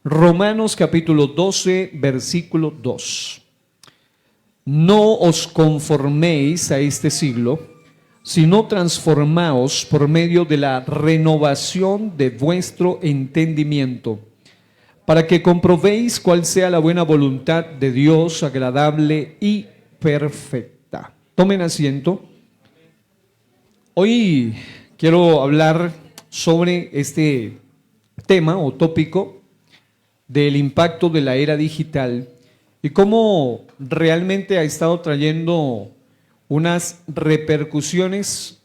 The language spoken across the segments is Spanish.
Romanos capítulo 12, versículo 2. No os conforméis a este siglo, sino transformaos por medio de la renovación de vuestro entendimiento, para que comprobéis cuál sea la buena voluntad de Dios, agradable y perfecta. Tomen asiento. Hoy quiero hablar sobre este tema o tópico del impacto de la era digital y cómo realmente ha estado trayendo unas repercusiones,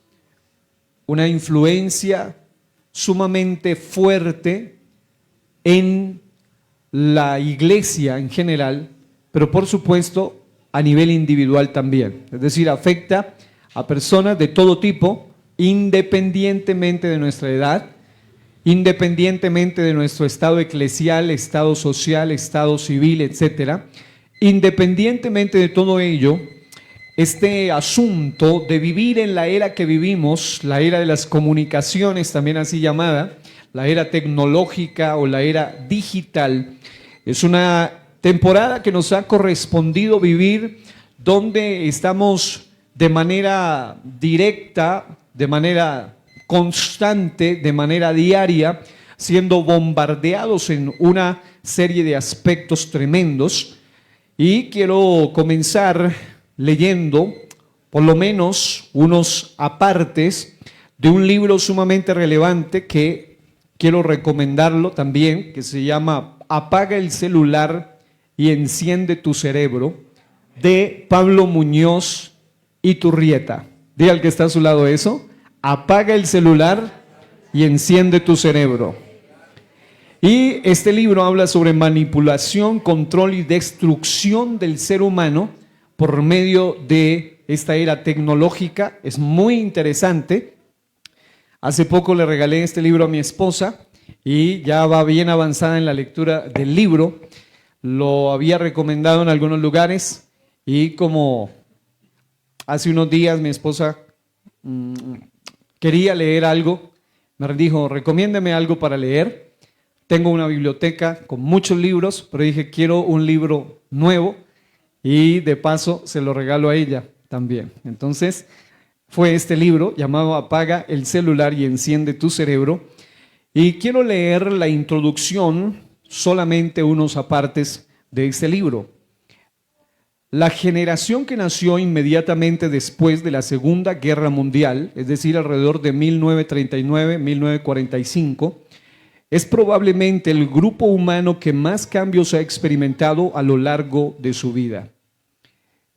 una influencia sumamente fuerte en la iglesia en general, pero por supuesto a nivel individual también. Es decir, afecta a personas de todo tipo, independientemente de nuestra edad, independientemente de nuestro estado eclesial, estado social, estado civil, etcétera. Independientemente de todo ello, este asunto de vivir en la era que vivimos, la era de las comunicaciones, también así llamada, la era tecnológica o la era digital, es una temporada que nos ha correspondido vivir donde estamos de manera directa, de manera constante, de manera diaria, siendo bombardeados en una serie de aspectos tremendos. Y quiero comenzar leyendo por lo menos unos apartes de un libro sumamente relevante que quiero recomendarlo también, que se llama Apaga el celular y enciende tu cerebro, de Pablo Muñoz Iturrieta. Diga al que está a su lado eso. Apaga el celular y enciende tu cerebro. Y este libro habla sobre manipulación, control y destrucción del ser humano por medio de esta era tecnológica. Es muy interesante. Hace poco le regalé este libro a mi esposa y ya va bien avanzada en la lectura del libro. Lo había recomendado en algunos lugares y como hace unos días mi esposa quería leer algo, me dijo, recomiéndeme algo para leer. Tengo una biblioteca con muchos libros, pero dije, quiero un libro nuevo y de paso se lo regalo a ella también. Entonces fue este libro llamado Apaga el celular y enciende tu cerebro. Y quiero leer la introducción, solamente unos apartes de este libro. La generación que nació inmediatamente después de la Segunda Guerra Mundial, es decir, alrededor de 1939-1945, es probablemente el grupo humano que más cambios ha experimentado a lo largo de su vida.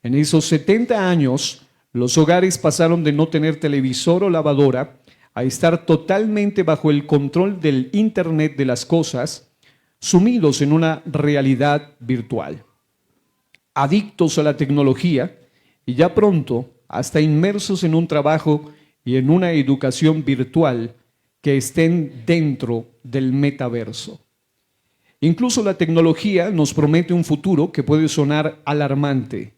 En esos 70 años, los hogares pasaron de no tener televisor o lavadora a estar totalmente bajo el control del Internet de las cosas, sumidos en una realidad virtual, adictos a la tecnología y ya pronto hasta inmersos en un trabajo y en una educación virtual que estén dentro del metaverso. Incluso la tecnología nos promete un futuro que puede sonar alarmante.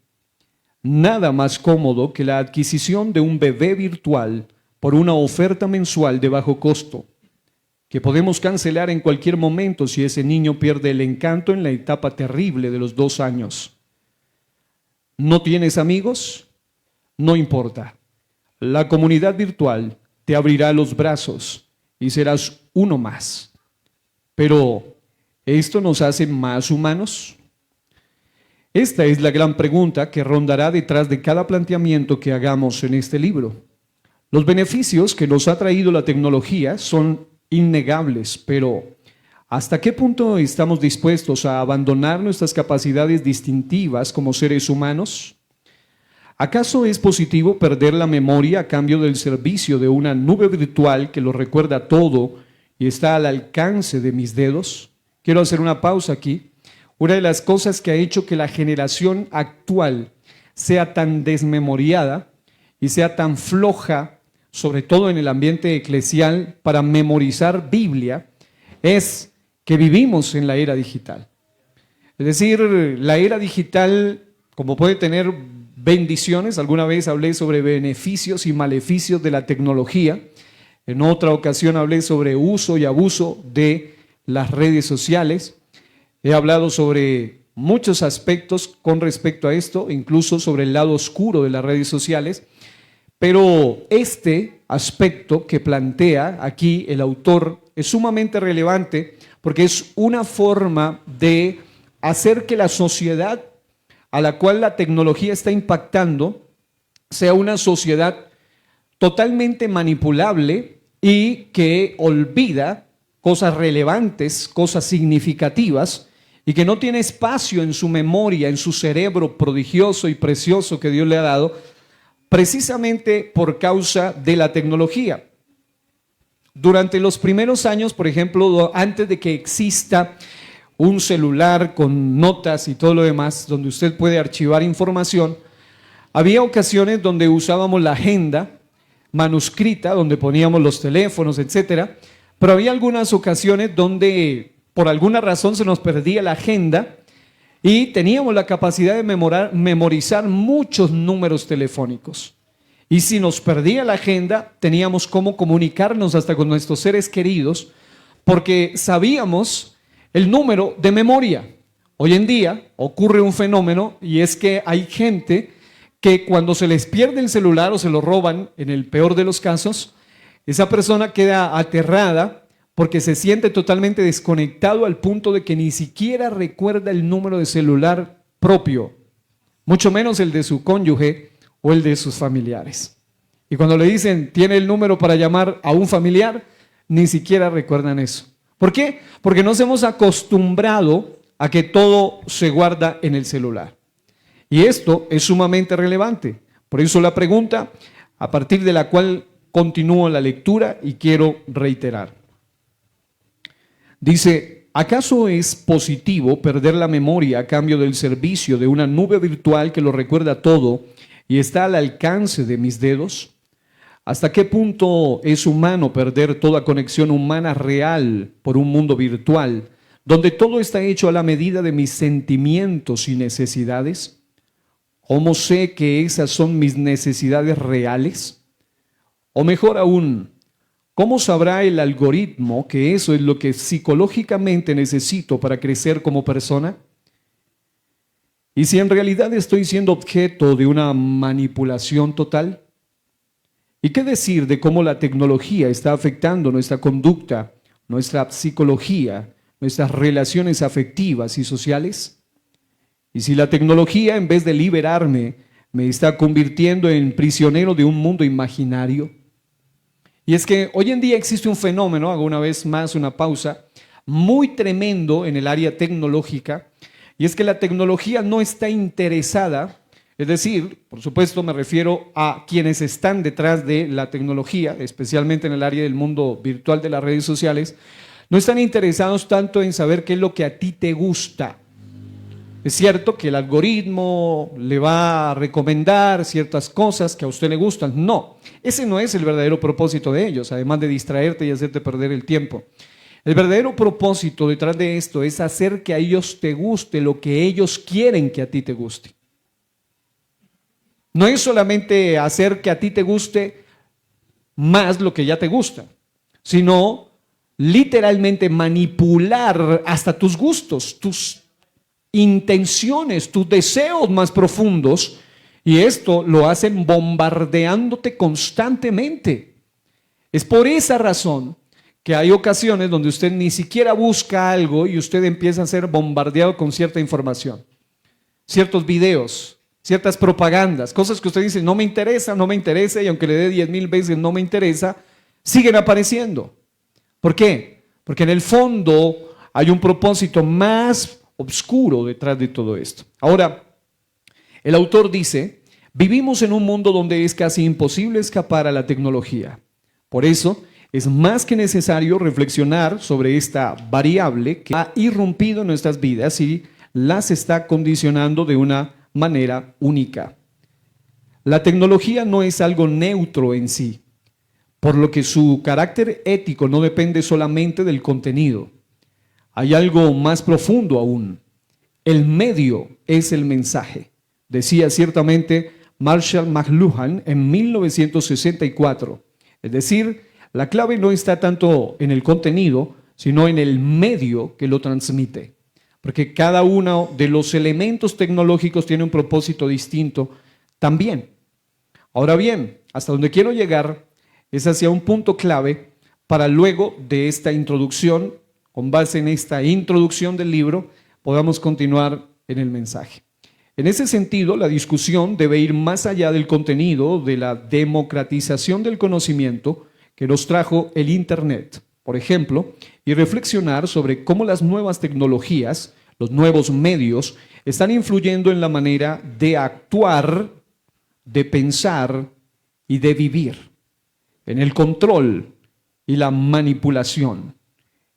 Nada más cómodo que la adquisición de un bebé virtual por una oferta mensual de bajo costo, que podemos cancelar en cualquier momento si ese niño pierde el encanto en la etapa terrible de los 2 años. ¿No tienes amigos? No importa. La comunidad virtual te abrirá los brazos y serás uno más. Pero, ¿esto nos hace más humanos? Esta es la gran pregunta que rondará detrás de cada planteamiento que hagamos en este libro. Los beneficios que nos ha traído la tecnología son innegables, pero ¿hasta qué punto estamos dispuestos a abandonar nuestras capacidades distintivas como seres humanos? ¿Acaso es positivo perder la memoria a cambio del servicio de una nube virtual que lo recuerda todo y está al alcance de mis dedos? Quiero hacer una pausa aquí. Una de las cosas que ha hecho que la generación actual sea tan desmemoriada y sea tan floja, sobre todo en el ambiente eclesial, para memorizar Biblia, es que vivimos en la era digital. Es decir, la era digital, como puede tener bendiciones, alguna vez hablé sobre beneficios y maleficios de la tecnología, en otra ocasión hablé sobre uso y abuso de las redes sociales, He hablado sobre muchos aspectos con respecto a esto, incluso sobre el lado oscuro de las redes sociales, pero este aspecto que plantea aquí el autor es sumamente relevante porque es una forma de hacer que la sociedad a la cual la tecnología está impactando sea una sociedad totalmente manipulable y que olvida cosas relevantes, cosas significativas, y que no tiene espacio en su memoria, en su cerebro prodigioso y precioso que Dios le ha dado, precisamente por causa de la tecnología. Durante los primeros años, por ejemplo, antes de que exista un celular con notas y todo lo demás, donde usted puede archivar información, había ocasiones donde usábamos la agenda manuscrita, donde poníamos los teléfonos, etcétera, pero había algunas ocasiones donde por alguna razón se nos perdía la agenda y teníamos la capacidad de memorizar muchos números telefónicos. Y si nos perdía la agenda, teníamos cómo comunicarnos hasta con nuestros seres queridos, porque sabíamos el número de memoria. Hoy en día ocurre un fenómeno y es que hay gente que cuando se les pierde el celular o se lo roban, en el peor de los casos, esa persona queda aterrada porque se siente totalmente desconectado al punto de que ni siquiera recuerda el número de celular propio, mucho menos el de su cónyuge o el de sus familiares. Y cuando le dicen, tiene el número para llamar a un familiar, ni siquiera recuerdan eso. ¿Por qué? Porque nos hemos acostumbrado a que todo se guarda en el celular. Y esto es sumamente relevante. Por eso la pregunta, a partir de la cual continúo la lectura y quiero reiterar. Dice, ¿acaso es positivo perder la memoria a cambio del servicio de una nube virtual que lo recuerda todo y está al alcance de mis dedos? ¿Hasta qué punto es humano perder toda conexión humana real por un mundo virtual, donde todo está hecho a la medida de mis sentimientos y necesidades? ¿Cómo sé que esas son mis necesidades reales? O mejor aún, ¿cómo sabrá el algoritmo que eso es lo que psicológicamente necesito para crecer como persona? ¿Y si en realidad estoy siendo objeto de una manipulación total? ¿Y qué decir de cómo la tecnología está afectando nuestra conducta, nuestra psicología, nuestras relaciones afectivas y sociales? Y si la tecnología, en vez de liberarme, me está convirtiendo en prisionero de un mundo imaginario. Y es que hoy en día existe un fenómeno, hago una vez más una pausa, muy tremendo en el área tecnológica, y es que la tecnología no está interesada, es decir, por supuesto me refiero a quienes están detrás de la tecnología, especialmente en el área del mundo virtual de las redes sociales, no están interesados tanto en saber qué es lo que a ti te gusta. Es cierto que el algoritmo le va a recomendar ciertas cosas que a usted le gustan. No, ese no es el verdadero propósito de ellos, además de distraerte y hacerte perder el tiempo. El verdadero propósito detrás de esto es hacer que a ellos te guste lo que ellos quieren que a ti te guste. No es solamente hacer que a ti te guste más lo que ya te gusta, sino literalmente manipular hasta tus gustos, tus intenciones, tus deseos más profundos, y esto lo hacen bombardeándote constantemente. Es por esa razón que hay ocasiones donde usted ni siquiera busca algo y usted empieza a ser bombardeado con cierta información, ciertos videos, ciertas propagandas, cosas que usted dice, no me interesa, y aunque le dé 10,000 veces no me interesa, siguen apareciendo. ¿Por qué? Porque en el fondo hay un propósito más oscuro detrás de todo esto. Ahora, el autor dice, vivimos en un mundo donde es casi imposible escapar a la tecnología. Por eso, es más que necesario reflexionar sobre esta variable que ha irrumpido en nuestras vidas y las está condicionando de una manera única. La tecnología no es algo neutro en sí, por lo que su carácter ético no depende solamente del contenido. Hay algo más profundo aún. El medio es el mensaje, decía ciertamente Marshall McLuhan en 1964. Es decir, la clave no está tanto en el contenido, sino en el medio que lo transmite. porque cada uno de los elementos tecnológicos tiene un propósito distinto también. Ahora bien, hasta donde quiero llegar es hacia un punto clave para luego de esta introducción, con base en esta introducción del libro, podamos continuar en el mensaje. En ese sentido, la discusión debe ir más allá del contenido de la democratización del conocimiento que nos trajo el Internet, por ejemplo, y reflexionar sobre cómo las nuevas tecnologías, los nuevos medios, están influyendo en la manera de actuar, de pensar y de vivir, en el control y la manipulación,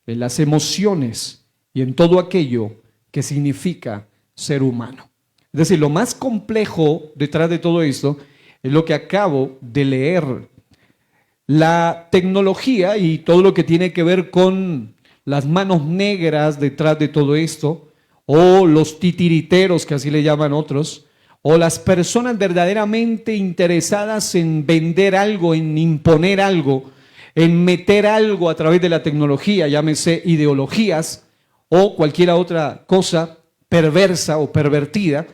en las emociones y en todo aquello que significa ser humano. Es decir, lo más complejo detrás de todo esto es lo que acabo de leer. La tecnología y todo lo que tiene que ver con las manos negras detrás de todo esto, o los titiriteros, que así le llaman otros, o las personas verdaderamente interesadas en vender algo, en imponer algo, en meter algo a través de la tecnología, llámese ideologías o cualquier otra cosa perversa o pervertida,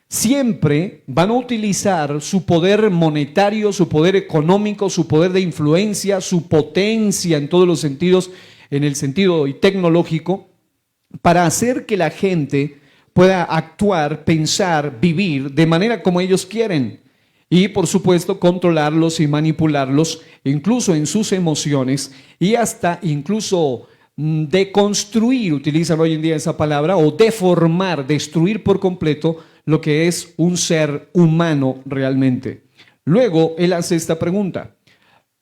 siempre van a utilizar su poder monetario, su poder económico, su poder de influencia, su potencia en todos los sentidos, en el sentido tecnológico, para hacer que la gente pueda actuar, pensar, vivir de manera como ellos quieren. Y por supuesto controlarlos y manipularlos, incluso en sus emociones, y hasta incluso deconstruir, utilizan hoy en día esa palabra, o deformar, destruir por completo lo que es un ser humano realmente. Luego, él hace esta pregunta: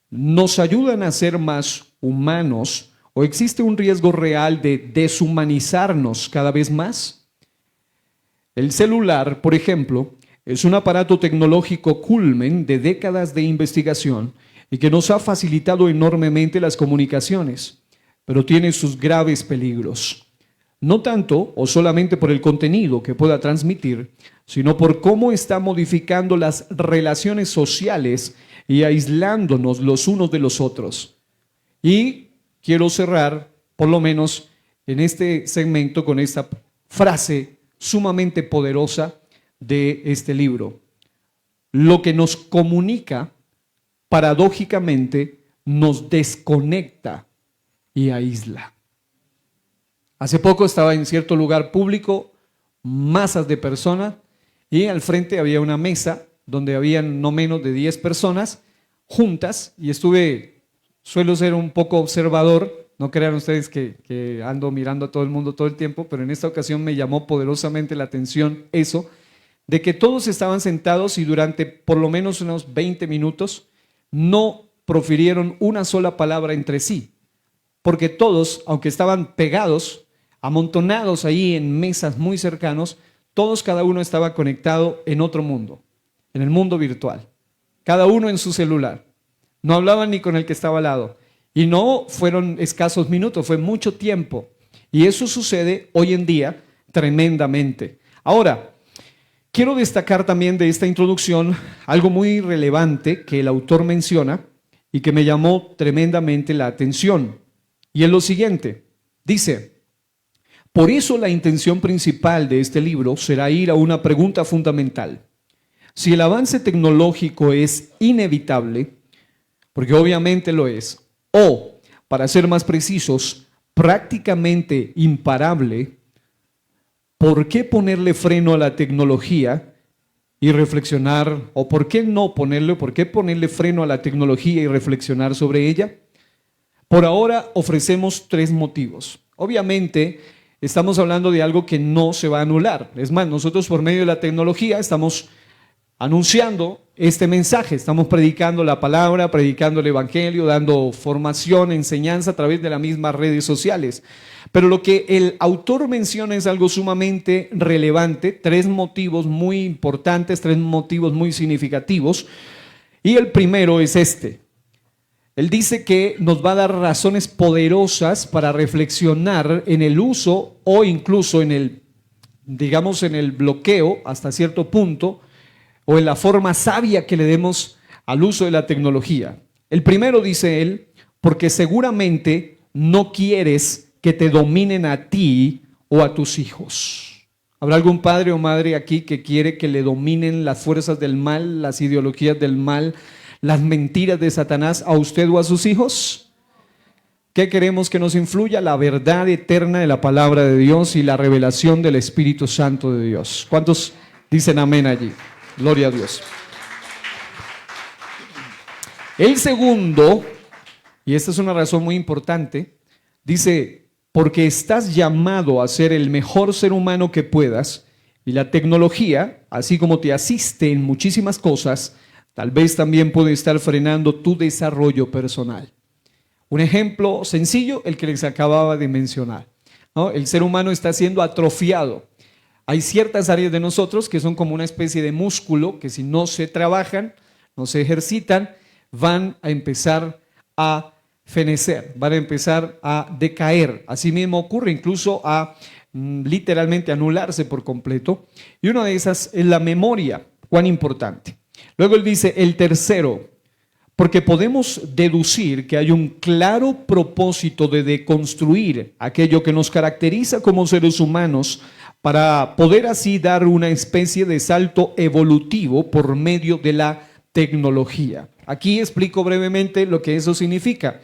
¿nos ayudan a ser más humanos o existe un riesgo real de deshumanizarnos cada vez más? El celular, por ejemplo, es un aparato tecnológico culmen de décadas de investigación y que nos ha facilitado enormemente las comunicaciones, pero tiene sus graves peligros. No tanto o solamente por el contenido que pueda transmitir, sino por cómo está modificando las relaciones sociales y aislándonos los unos de los otros. Y quiero cerrar, por lo menos en este segmento, con esta frase sumamente poderosa de este libro. Lo que nos comunica, paradójicamente, nos desconecta y aísla. Hace poco estaba en cierto lugar público, masas de personas, y al frente había una mesa donde habían no menos de 10 personas juntas, y suelo ser un poco observador, no crean ustedes que ando mirando a todo el mundo todo el tiempo, pero en esta ocasión me llamó poderosamente la atención eso, de que todos estaban sentados y durante por lo menos unos 20 minutos no profirieron una sola palabra entre sí, porque todos, aunque estaban pegados, amontonados ahí en mesas muy cercanos, todos, cada uno estaba conectado en otro mundo, en el mundo virtual, cada uno en su celular. No hablaban ni con el que estaba al lado. Y no fueron escasos minutos, fue mucho tiempo. Y eso sucede hoy en día tremendamente. Ahora, quiero destacar también de esta introducción algo muy relevante que el autor menciona y que me llamó tremendamente la atención. Y es lo siguiente, dice: por eso la intención principal de este libro será ir a una pregunta fundamental. Si el avance tecnológico es inevitable, porque obviamente lo es, o, para ser más precisos, prácticamente imparable, ¿por qué ponerle freno a la tecnología y reflexionar, o por qué ponerle freno a la tecnología y reflexionar sobre ella? Por ahora ofrecemos 3 motivos. Obviamente, estamos hablando de algo que no se va a anular. Es más, nosotros por medio de la tecnología estamos anunciando este mensaje, estamos predicando la palabra, predicando el evangelio, dando formación, enseñanza a través de las mismas redes sociales. Pero lo que el autor menciona es algo sumamente relevante, 3 motivos muy importantes, 3 motivos muy significativos. Y el primero es este. Él dice que nos va a dar razones poderosas para reflexionar en el uso o incluso en el, digamos, en el bloqueo hasta cierto punto, o en la forma sabia que le demos al uso de la tecnología. El primero, dice él, porque seguramente no quieres que te dominen a ti o a tus hijos? ¿Habrá algún padre o madre aquí que quiere que le dominen las fuerzas del mal, las ideologías del mal, las mentiras de Satanás a usted o a sus hijos? ¿Qué queremos que nos influya? La verdad eterna de la palabra de Dios y la revelación del Espíritu Santo de Dios. ¿Cuántos dicen amén allí? Gloria a Dios. El segundo, y esta es una razón muy importante, dice, porque estás llamado a ser el mejor ser humano que puedas, y la tecnología, así como te asiste en muchísimas cosas, tal vez también puede estar frenando tu desarrollo personal. Un ejemplo sencillo, el que les acababa de mencionar, ¿no? El ser humano está siendo atrofiado. Hay ciertas áreas de nosotros que son como una especie de músculo que si no se trabajan, no se ejercitan, van a empezar a fenecer, van a empezar a decaer. Asimismo ocurre incluso a literalmente anularse por completo. Y una de esas es la memoria, cuán importante. Luego él dice, el tercero, porque podemos deducir que hay un claro propósito de deconstruir aquello que nos caracteriza como seres humanos para poder así dar una especie de salto evolutivo por medio de la tecnología. Aquí explico brevemente lo que eso significa.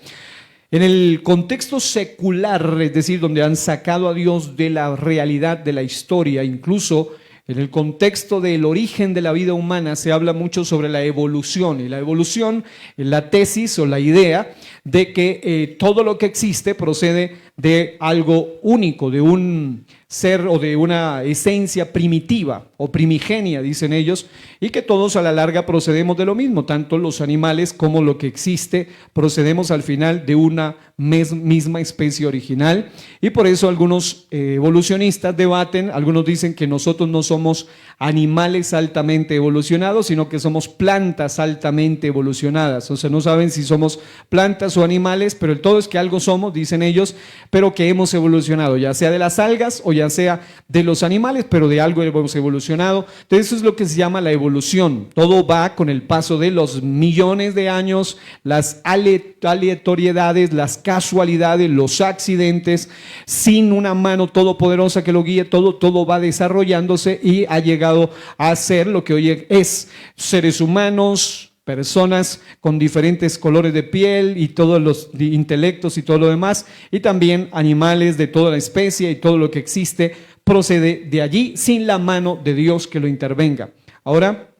En el contexto secular, es decir, donde han sacado a Dios de la realidad de la historia, incluso en el contexto del origen de la vida humana se habla mucho sobre la evolución, y la evolución es la tesis o la idea de que todo lo que existe procede de algo único, de un ser o de una esencia primitiva o primigenia, dicen ellos, y que todos a la larga procedemos de lo mismo, tanto los animales como lo que existe, procedemos al final de una misma especie original, y por eso algunos evolucionistas debaten, algunos dicen que nosotros no somos animales altamente evolucionados, sino que somos plantas altamente evolucionadas, o sea, no saben si somos plantas o animales, pero el todo es que algo somos, dicen ellos, pero que hemos evolucionado, ya sea de las algas o ya sea de los animales, pero de algo hemos evolucionado. Entonces eso es lo que se llama la evolución. Todo va con el paso de los millones de años, las aleatoriedades, las casualidades, los accidentes, sin una mano todopoderosa que lo guíe, todo va desarrollándose y ha llegado a ser lo que hoy es seres humanos, personas con diferentes colores de piel y todos los intelectos y todo lo demás, y también animales de toda la especie y todo lo que existe procede de allí sin la mano de Dios que lo intervenga. Ahora,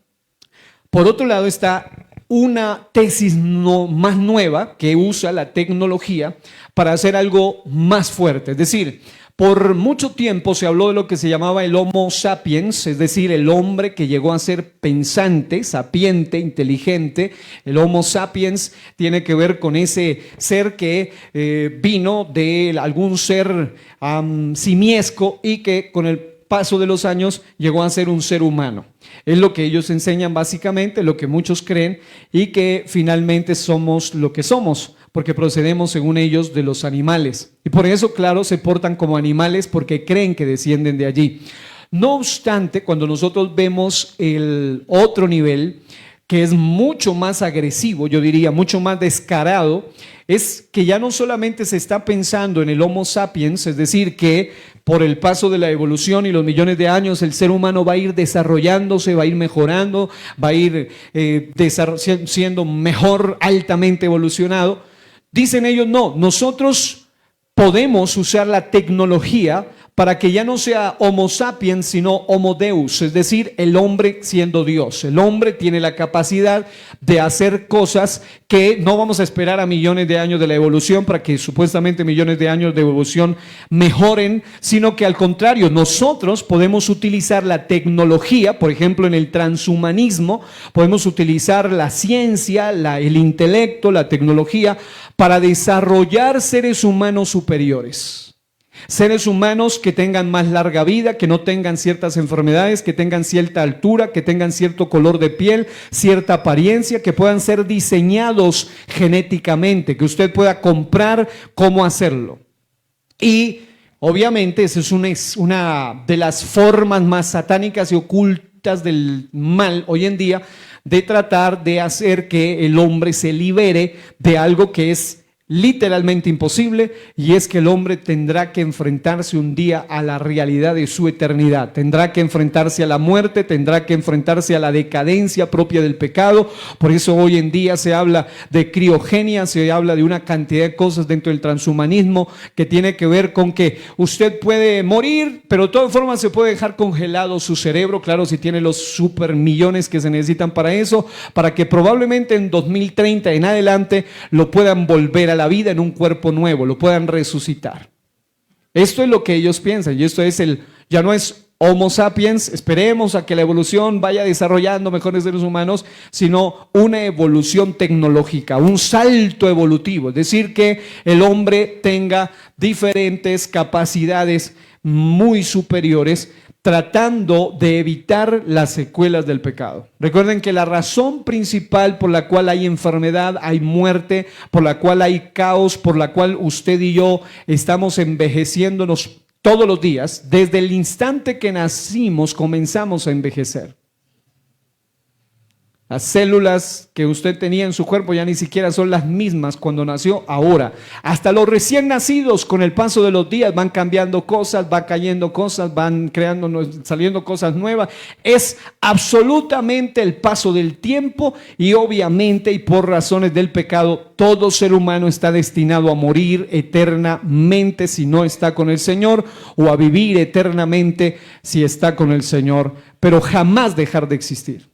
por otro lado está una tesis más nueva que usa la tecnología para hacer algo más fuerte, es decir, por mucho tiempo se habló de lo que se llamaba el Homo sapiens, es decir, el hombre que llegó a ser pensante, sapiente, inteligente. El Homo sapiens tiene que ver con ese ser que vino de algún ser simiesco y que con el paso de los años llegó a ser un ser humano. Es lo que ellos enseñan básicamente, lo que muchos creen, y que finalmente somos lo que somos, porque procedemos según ellos de los animales. Y por eso, claro, se portan como animales porque creen que descienden de allí. No obstante, cuando nosotros vemos el otro nivel, que es mucho más agresivo, yo diría, mucho más descarado, es que ya no solamente se está pensando en el Homo sapiens, es decir, que por el paso de la evolución y los millones de años el ser humano va a ir desarrollándose, va a ir mejorando, va a ir siendo mejor, altamente evolucionado. Dicen ellos, no, nosotros podemos usar la tecnología para que ya no sea Homo sapiens, sino Homo Deus, es decir, el hombre siendo Dios. El hombre tiene la capacidad de hacer cosas que no vamos a esperar a millones de años de la evolución para que supuestamente millones de años de evolución mejoren, sino que al contrario, nosotros podemos utilizar la tecnología, por ejemplo, en el transhumanismo, podemos utilizar la ciencia, el intelecto, la tecnología, para desarrollar seres humanos superiores. Seres humanos que tengan más larga vida, que no tengan ciertas enfermedades, que tengan cierta altura, que tengan cierto color de piel, cierta apariencia, que puedan ser diseñados genéticamente, que usted pueda comprar cómo hacerlo. Y obviamente esa es una de las formas más satánicas y ocultas del mal hoy en día, de tratar de hacer que el hombre se libere de algo que es literalmente imposible, y es que el hombre tendrá que enfrentarse un día a la realidad de su eternidad, tendrá que enfrentarse a la muerte, tendrá que enfrentarse a la decadencia propia del pecado. Por eso hoy en día se habla de criogenia, se habla de una cantidad de cosas dentro del transhumanismo que tiene que ver con que usted puede morir, pero de todas formas se puede dejar congelado su cerebro, claro, si tiene los super millones que se necesitan para eso, para que probablemente en 2030 en adelante lo puedan volver a la vida en un cuerpo nuevo, lo puedan resucitar. Esto es lo que ellos piensan, y esto es ya no es Homo sapiens, esperemos a que la evolución vaya desarrollando mejores seres humanos, sino una evolución tecnológica, un salto evolutivo, es decir, que el hombre tenga diferentes capacidades muy superiores, tratando de evitar las secuelas del pecado. Recuerden que la razón principal por la cual hay enfermedad, hay muerte, por la cual hay caos, por la cual usted y yo estamos envejeciéndonos todos los días, desde el instante que nacimos comenzamos a envejecer. Las células que usted tenía en su cuerpo ya ni siquiera son las mismas cuando nació ahora. Hasta los recién nacidos, con el paso de los días, van cambiando cosas, van cayendo cosas, van saliendo cosas nuevas. Es absolutamente el paso del tiempo, y obviamente, y por razones del pecado, todo ser humano está destinado a morir eternamente si no está con el Señor, o a vivir eternamente si está con el Señor, pero jamás dejar de existir.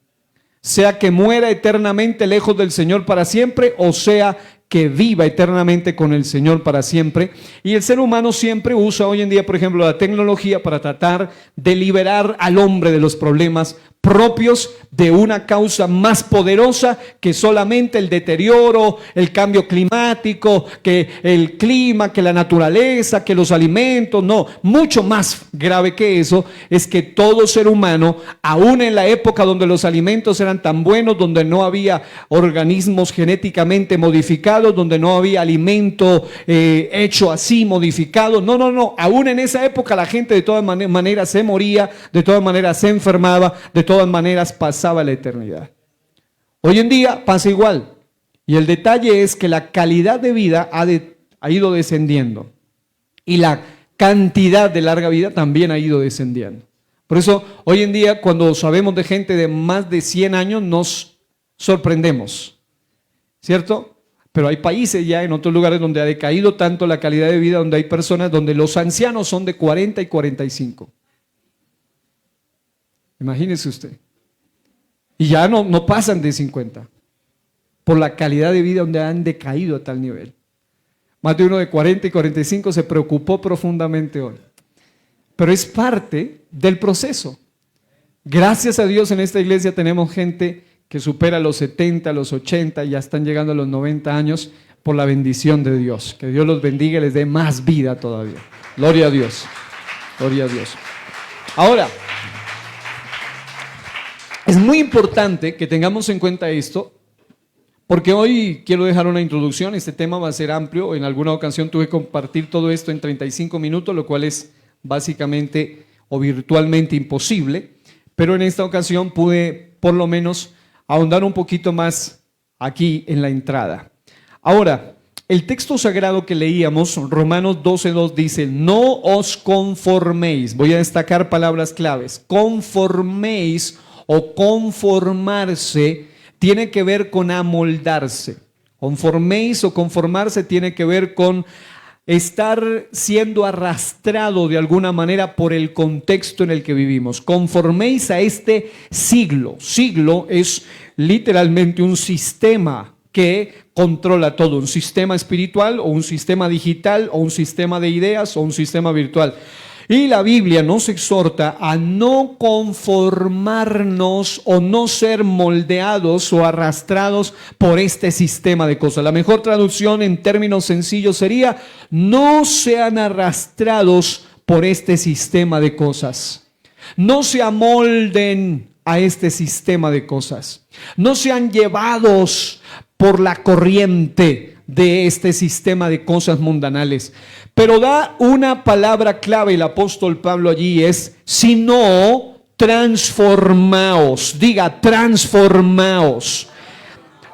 Sea que muera eternamente lejos del Señor para siempre, o sea que viva eternamente con el Señor para siempre. Y el ser humano siempre usa hoy en día, por ejemplo, la tecnología para tratar de liberar al hombre de los problemas propios de una causa más poderosa que solamente el deterioro, el cambio climático, que el clima, que la naturaleza, que los alimentos. No, mucho más grave que eso es que todo ser humano, aún en la época donde los alimentos eran tan buenos, donde no había organismos genéticamente modificados, donde no había alimento hecho así, modificado, no, aún en esa época la gente de todas maneras se moría, de todas maneras se enfermaba, de todas maneras pasaba la eternidad. Hoy en día pasa igual, y el detalle es que la calidad de vida ha ido descendiendo, y la cantidad de larga vida también ha ido descendiendo. Por eso hoy en día, cuando sabemos de gente de más de 100 años, nos sorprendemos, ¿cierto? Pero hay países ya en otros lugares donde ha decaído tanto la calidad de vida, donde hay personas donde los ancianos son de 40 y 45. Imagínese usted. Y ya no pasan de 50. Por la calidad de vida donde han decaído a tal nivel. Más de uno de 40 y 45 se preocupó profundamente hoy. Pero es parte del proceso. Gracias a Dios en esta iglesia tenemos gente que supera los 70, los 80, y ya están llegando a los 90 años por la bendición de Dios. Que Dios los bendiga y les dé más vida todavía. Gloria a Dios. Gloria a Dios. Ahora, es muy importante que tengamos en cuenta esto, porque hoy quiero dejar una introducción. Este tema va a ser amplio. En alguna ocasión tuve que compartir todo esto en 35 minutos, lo cual es básicamente o virtualmente imposible, pero en esta ocasión pude por lo menos ahondar un poquito más aquí en la entrada. Ahora, el texto sagrado que leíamos, Romanos 12:2, dice: no os conforméis. Voy a destacar palabras claves. Conforméis o conformarse tiene que ver con amoldarse. Conforméis o conformarse tiene que ver con estar siendo arrastrado de alguna manera por el contexto en el que vivimos. Conforméis a este siglo. Siglo es literalmente un sistema que controla todo, un sistema espiritual o un sistema digital o un sistema de ideas o un sistema virtual. Y la Biblia nos exhorta a no conformarnos o no ser moldeados o arrastrados por este sistema de cosas. La mejor traducción en términos sencillos sería: no sean arrastrados por este sistema de cosas. No se amolden a este sistema de cosas. No sean llevados por la corriente de este sistema de cosas mundanales. Pero da una palabra clave el apóstol Pablo allí, es: sino transformaos. Diga, transformaos.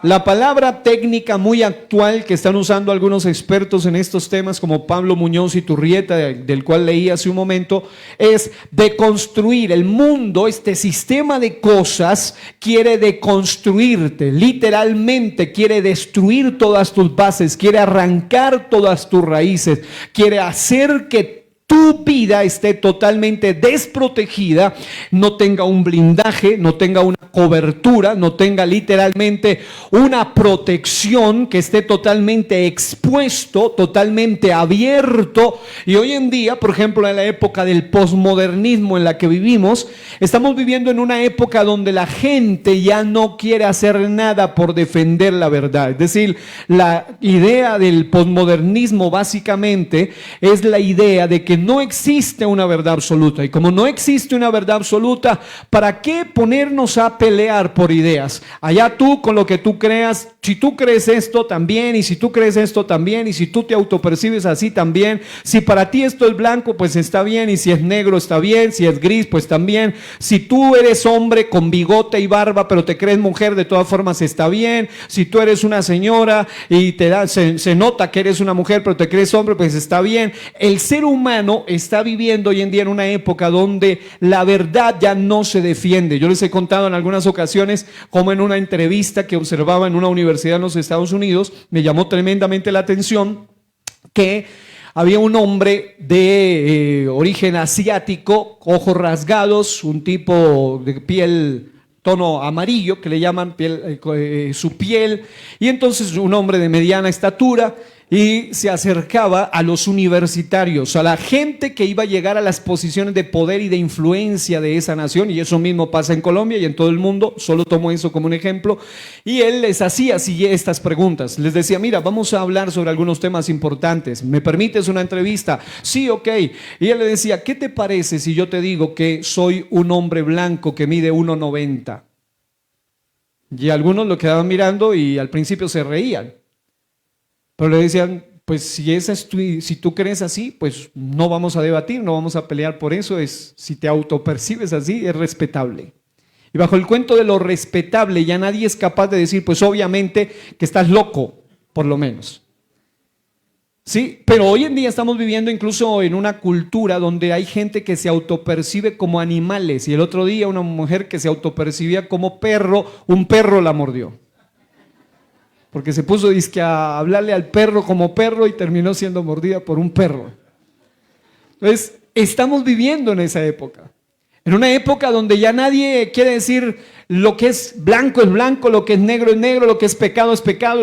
La palabra técnica muy actual que están usando algunos expertos en estos temas, como Pablo Muñoz Iturrieta, del cual leí hace un momento, es deconstruir. El mundo, este sistema de cosas, quiere deconstruirte, literalmente quiere destruir todas tus bases, quiere arrancar todas tus raíces, quiere hacer que tu vida esté totalmente desprotegida, no tenga un blindaje, no tenga una cobertura, no tenga literalmente una protección, que esté totalmente expuesto, totalmente abierto. Y hoy en día, por ejemplo, en la época del posmodernismo en la que vivimos, estamos viviendo en una época donde la gente ya no quiere hacer nada por defender la verdad. Es decir, la idea del posmodernismo básicamente es la idea de que no existe una verdad absoluta, y como no existe una verdad absoluta, ¿para qué ponernos a pelear por ideas? Allá tú con lo que tú creas, si tú crees esto también, y si tú crees esto también, y si tú te autopercibes así también, si para ti esto es blanco, pues está bien, y si es negro está bien, si es gris, pues también, si tú eres hombre con bigote y barba, pero te crees mujer, de todas formas está bien, si tú eres una señora y se nota que eres una mujer, pero te crees hombre, pues está bien. El ser humano está viviendo hoy en día en una época donde la verdad ya no se defiende. Yo les he contado en algunas ocasiones como en una entrevista que observaba en una universidad en los Estados Unidos, me llamó tremendamente la atención que había un hombre de origen asiático, ojos rasgados, un tipo de piel tono amarillo, que le llaman su piel, y entonces un hombre de mediana estatura, y se acercaba a los universitarios, a la gente que iba a llegar a las posiciones de poder y de influencia de esa nación, y eso mismo pasa en Colombia y en todo el mundo, solo tomo eso como un ejemplo, y él les hacía así estas preguntas, les decía: mira, vamos a hablar sobre algunos temas importantes, ¿me permites una entrevista? Sí, ok. Y él le decía: ¿qué te parece si yo te digo que soy un hombre blanco que mide 1,90? Y algunos lo quedaban mirando y al principio se reían, pero le decían: pues si tú crees así, pues no vamos a debatir, no vamos a pelear por eso, si te autopercibes así, es respetable. Y bajo el cuento de lo respetable ya nadie es capaz de decir, pues obviamente que estás loco, por lo menos. Sí, pero hoy en día estamos viviendo incluso en una cultura donde hay gente que se autopercibe como animales, y el otro día una mujer que se autopercibía como perro, un perro la mordió. Porque se puso dizque a hablarle al perro como perro y terminó siendo mordida por un perro. Entonces, estamos viviendo en esa época. En una época donde ya nadie quiere decir lo que es blanco, lo que es negro, lo que es pecado,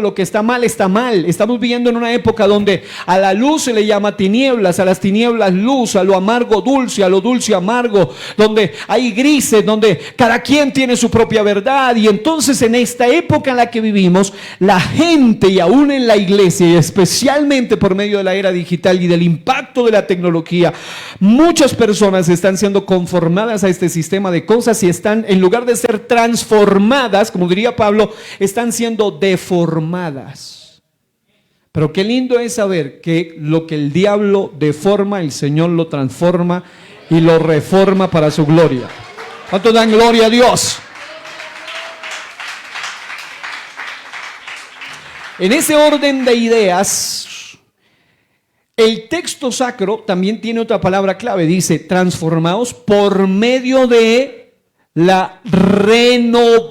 lo que está mal, está mal. Estamos viviendo en una época donde a la luz se le llama tinieblas, a las tinieblas luz, a lo amargo dulce, a lo dulce amargo, donde hay grises, donde cada quien tiene su propia verdad. Y entonces en esta época en la que vivimos, la gente, y aún en la iglesia, y especialmente por medio de la era digital y del impacto de la tecnología, muchas personas están siendo conformadas a este sistema de cosas y están, en lugar de ser transformadas, como diría Pablo, están siendo deformadas. Pero qué lindo es saber que lo que el diablo deforma, el Señor lo transforma y lo reforma para su gloria. ¿Cuánto dan gloria a Dios? En ese orden de ideas, el texto sacro también tiene otra palabra clave, dice: transformaos por medio de la renovación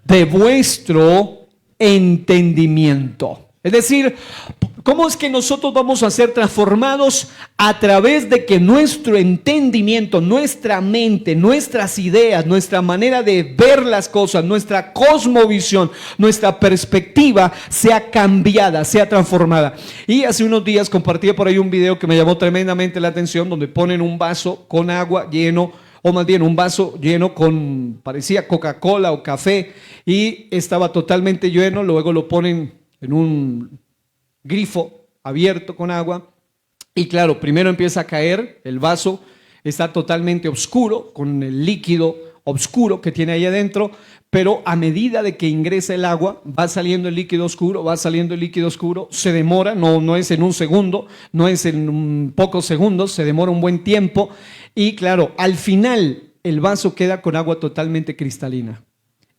de vuestro entendimiento. Es decir, ¿cómo es que nosotros vamos a ser transformados? A través de que nuestro entendimiento, nuestra mente, nuestras ideas, nuestra manera de ver las cosas, nuestra cosmovisión, nuestra perspectiva sea cambiada, sea transformada. Y hace unos días compartí por ahí un video que me llamó tremendamente la atención, donde ponen un vaso con agua lleno, o más bien un vaso lleno con, parecía Coca-Cola o café, y estaba totalmente lleno. Luego lo ponen en un grifo abierto con agua, y claro, primero empieza a caer, el vaso está totalmente oscuro, con el líquido oscuro que tiene ahí adentro, pero a medida de que ingresa el agua, va saliendo el líquido oscuro, se demora, no es en un segundo, no es en pocos segundos, se demora un buen tiempo, y claro, al final el vaso queda con agua totalmente cristalina.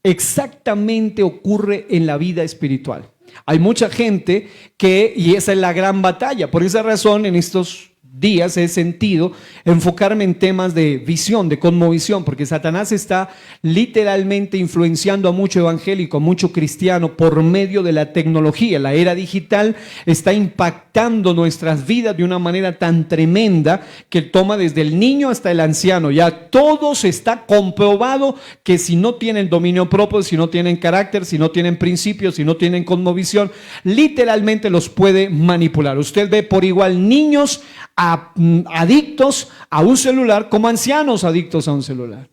exactamente ocurre en la vida espiritual. Hay mucha gente y esa es la gran batalla. Por esa razón, en estos días he sentido enfocarme en temas de visión, de cosmovisión, porque Satanás está literalmente influenciando a mucho evangélico, a mucho cristiano por medio de la tecnología. La era digital está impactando nuestras vidas de una manera tan tremenda que toma desde el niño hasta el anciano. Ya todos está comprobado que si no tienen dominio propio, si no tienen carácter, si no tienen principios, si no tienen cosmovisión, literalmente los puede manipular. Usted ve por igual niños adictos a un celular como ancianos adictos a un celular.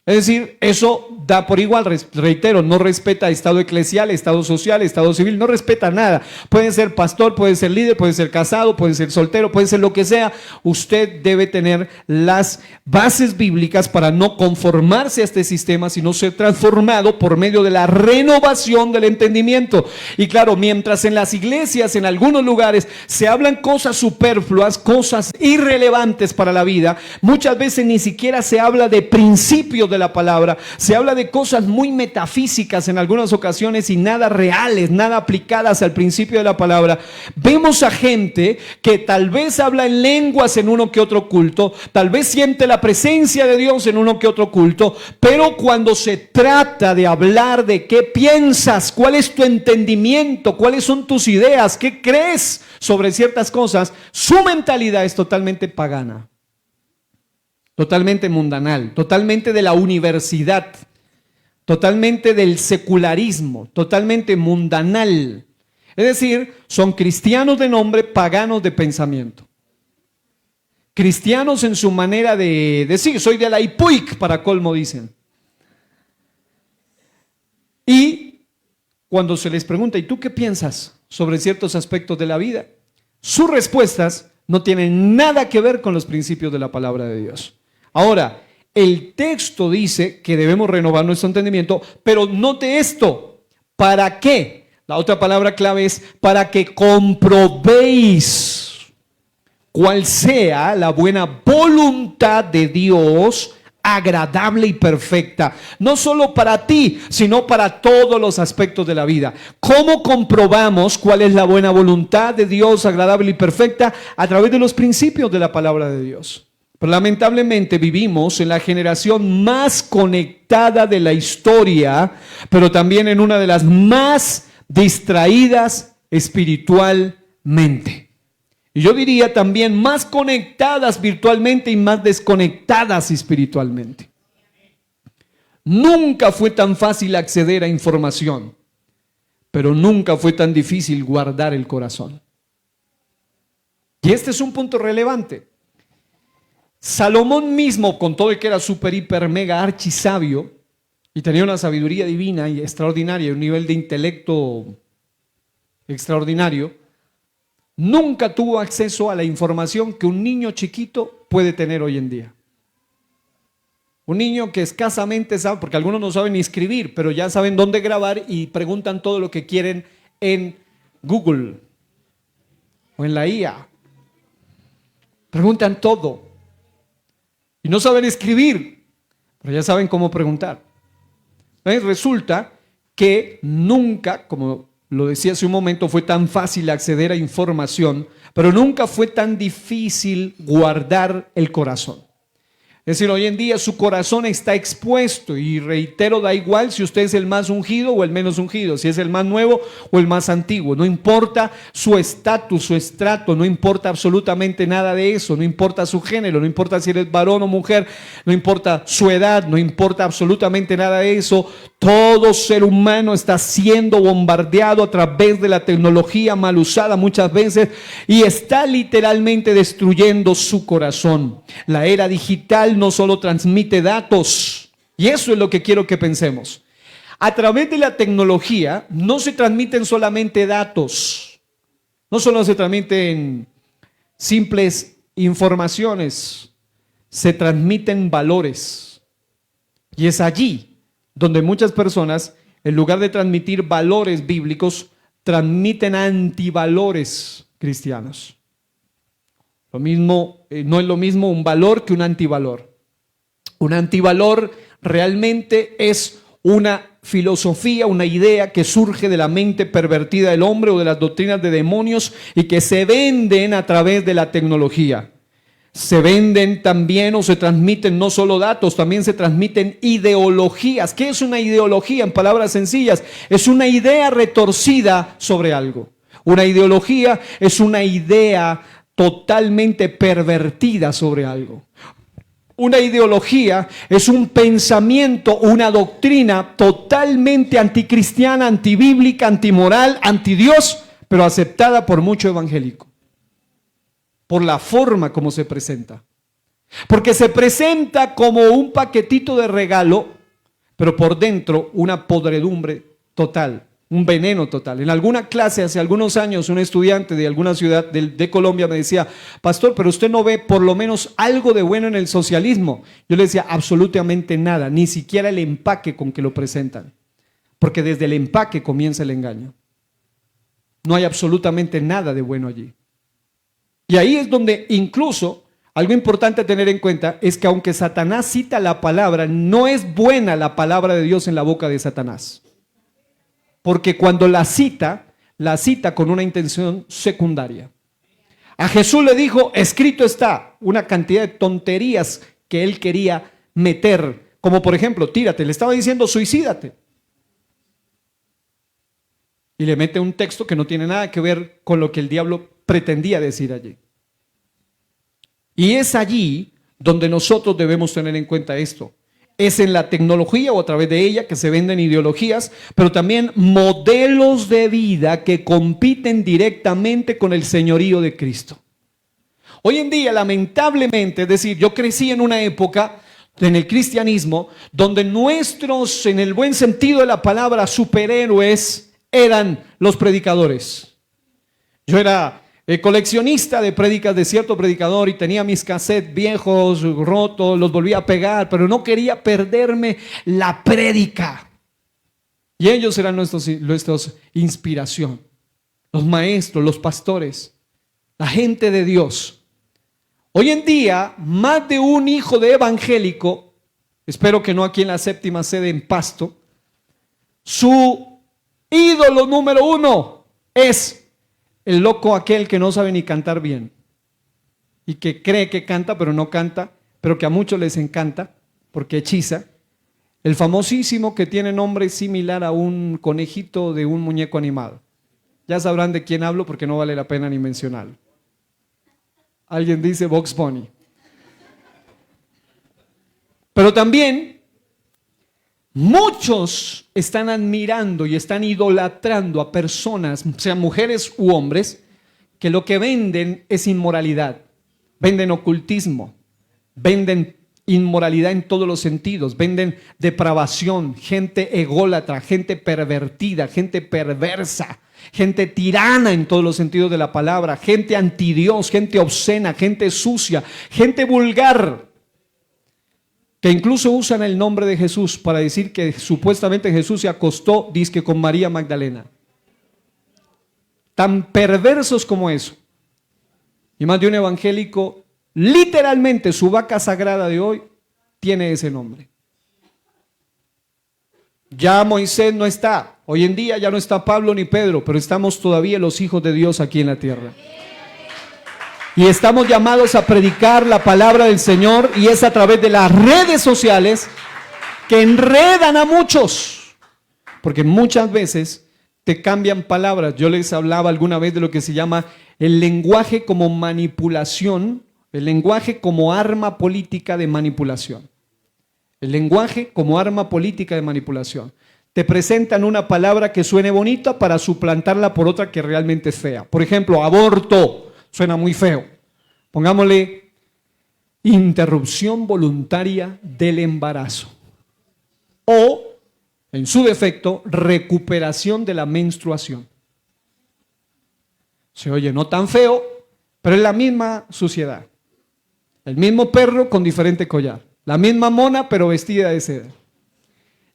Es decir, eso da por igual, reitero, no respeta estado eclesial, estado social, estado civil, no respeta nada. Puede ser pastor, puede ser líder, puede ser casado, puede ser soltero, puede ser lo que sea. Usted debe tener las bases bíblicas para no conformarse a este sistema, sino ser transformado por medio de la renovación del entendimiento. Y claro, mientras en las iglesias, en algunos lugares, se hablan cosas superfluas, cosas irrelevantes para la vida, muchas veces ni siquiera se habla de principios de la palabra, se habla de cosas muy metafísicas en algunas ocasiones y nada reales, nada aplicadas al principio de la palabra. Vemos a gente que tal vez habla en lenguas en uno que otro culto, tal vez siente la presencia de Dios en uno que otro culto, pero cuando se trata de hablar de qué piensas, cuál es tu entendimiento, cuáles son tus ideas, qué crees sobre ciertas cosas, su mentalidad es totalmente pagana. Totalmente mundanal, totalmente de la universidad, totalmente del secularismo, totalmente mundanal. Es decir, son cristianos de nombre, paganos de pensamiento. Cristianos en su manera de decir, soy de la IPUIC, para colmo dicen. Y cuando se les pregunta, ¿y tú qué piensas sobre ciertos aspectos de la vida? Sus respuestas no tienen nada que ver con los principios de la palabra de Dios. Ahora, el texto dice que debemos renovar nuestro entendimiento, pero note esto, ¿para qué? La otra palabra clave es para que comprobéis cuál sea la buena voluntad de Dios, agradable y perfecta, no solo para ti, sino para todos los aspectos de la vida. ¿Cómo comprobamos cuál es la buena voluntad de Dios, agradable y perfecta? A través de los principios de la palabra de Dios. Pero lamentablemente vivimos en la generación más conectada de la historia, pero también en una de las más distraídas espiritualmente. Y yo diría también más conectadas virtualmente y más desconectadas espiritualmente. Nunca fue tan fácil acceder a información, pero nunca fue tan difícil guardar el corazón. Y este es un punto relevante. Salomón mismo, con todo el que era súper, hiper, mega, archisabio, y tenía una sabiduría divina y extraordinaria, un nivel de intelecto extraordinario, nunca tuvo acceso a la información que un niño chiquito puede tener hoy en día. Un niño que escasamente sabe, porque algunos no saben ni escribir, pero ya saben dónde grabar y preguntan todo lo que quieren en Google o en la IA. Preguntan todo. Y no saben escribir, pero ya saben cómo preguntar. Entonces resulta que nunca, como lo decía hace un momento, fue tan fácil acceder a información, pero nunca fue tan difícil guardar el corazón. Es decir, hoy en día su corazón está expuesto y reitero, da igual si usted es el más ungido o el menos ungido, si es el más nuevo o el más antiguo, no importa su estatus, su estrato, no importa absolutamente nada de eso, no importa su género, no importa si eres varón o mujer, no importa su edad, no importa absolutamente nada de eso. Todo ser humano está siendo bombardeado a través de la tecnología mal usada muchas veces y está literalmente destruyendo su corazón. La era digital no solo transmite datos, y eso es lo que quiero que pensemos. A través de la tecnología no se transmiten solamente datos, no solo se transmiten simples informaciones, se transmiten valores. Y es allí donde muchas personas, en lugar de transmitir valores bíblicos, transmiten antivalores cristianos. Lo mismo, no es lo mismo un valor que un antivalor. Un antivalor realmente es una filosofía, una idea que surge de la mente pervertida del hombre o de las doctrinas de demonios y que se venden a través de la tecnología. Se venden también o se transmiten no solo datos, también se transmiten ideologías. ¿Qué es una ideología? En palabras sencillas, es una idea retorcida sobre algo. Una ideología es una idea totalmente pervertida sobre algo. Una ideología es un pensamiento, una doctrina totalmente anticristiana, antibíblica, antimoral, antidios, pero aceptada por mucho evangélico. Por la forma como se presenta. Porque se presenta como un paquetito de regalo, pero por dentro una podredumbre total, un veneno total. En alguna clase hace algunos años un estudiante de alguna ciudad de Colombia me decía: pastor, pero usted no ve por lo menos algo de bueno en el socialismo. Yo le decía: absolutamente nada, ni siquiera el empaque con que lo presentan. Porque desde el empaque comienza el engaño. No hay absolutamente nada de bueno allí. Y ahí es donde incluso algo importante a tener en cuenta es que aunque Satanás cita la palabra, no es buena la palabra de Dios en la boca de Satanás. Porque cuando la cita con una intención secundaria. A Jesús le dijo: escrito está, una cantidad de tonterías que él quería meter, como por ejemplo, tírate, le estaba diciendo suicídate. Y le mete un texto que no tiene nada que ver con lo que el diablo pretendía decir allí. Y es allí donde nosotros debemos tener en cuenta esto. Es en la tecnología o a través de ella que se venden ideologías, pero también modelos de vida que compiten directamente con el señorío de Cristo. Hoy en día, lamentablemente, es decir, yo crecí en una época en el cristianismo donde nuestros, en el buen sentido de la palabra, superhéroes eran los predicadores. Yo era coleccionista de prédicas de cierto predicador y tenía mis cassettes viejos, rotos, los volvía a pegar, pero no quería perderme la prédica. Y ellos eran nuestros inspiración, los maestros, los pastores, la gente de Dios. Hoy en día, más de un hijo de evangélico, espero que no aquí en la séptima sede en Pasto, su ídolo número uno es el loco aquel que no sabe ni cantar bien y que cree que canta pero no canta, pero que a muchos les encanta porque hechiza. El famosísimo que tiene nombre similar a un conejito de un muñeco animado. Ya sabrán de quién hablo porque no vale la pena ni mencionarlo. Alguien dice Bugs Bunny. Pero también muchos están admirando y están idolatrando a personas, sean mujeres u hombres, que lo que venden es inmoralidad, venden ocultismo, venden inmoralidad en todos los sentidos, venden depravación, gente ególatra, gente pervertida, gente perversa, gente tirana en todos los sentidos de la palabra, gente antidios, gente obscena, gente sucia, gente vulgar, que incluso usan el nombre de Jesús para decir que supuestamente Jesús se acostó, dizque con María Magdalena. Tan perversos como eso. Y más de un evangélico, literalmente su vaca sagrada de hoy tiene ese nombre. Ya Moisés no está, hoy en día ya no está Pablo ni Pedro, pero estamos todavía los hijos de Dios aquí en la tierra. Y estamos llamados a predicar la palabra del Señor, y es a través de las redes sociales que enredan a muchos, porque muchas veces te cambian palabras. Yo les hablaba alguna vez de lo que se llama el lenguaje como manipulación, el lenguaje como arma política de manipulación. El lenguaje como arma política de manipulación. Te presentan una palabra que suene bonita para suplantarla por otra que realmente es fea. Por ejemplo, aborto. Suena muy feo. Pongámosle interrupción voluntaria del embarazo. O, en su defecto, recuperación de la menstruación. Se oye no tan feo, pero es la misma suciedad. El mismo perro con diferente collar. La misma mona, pero vestida de seda.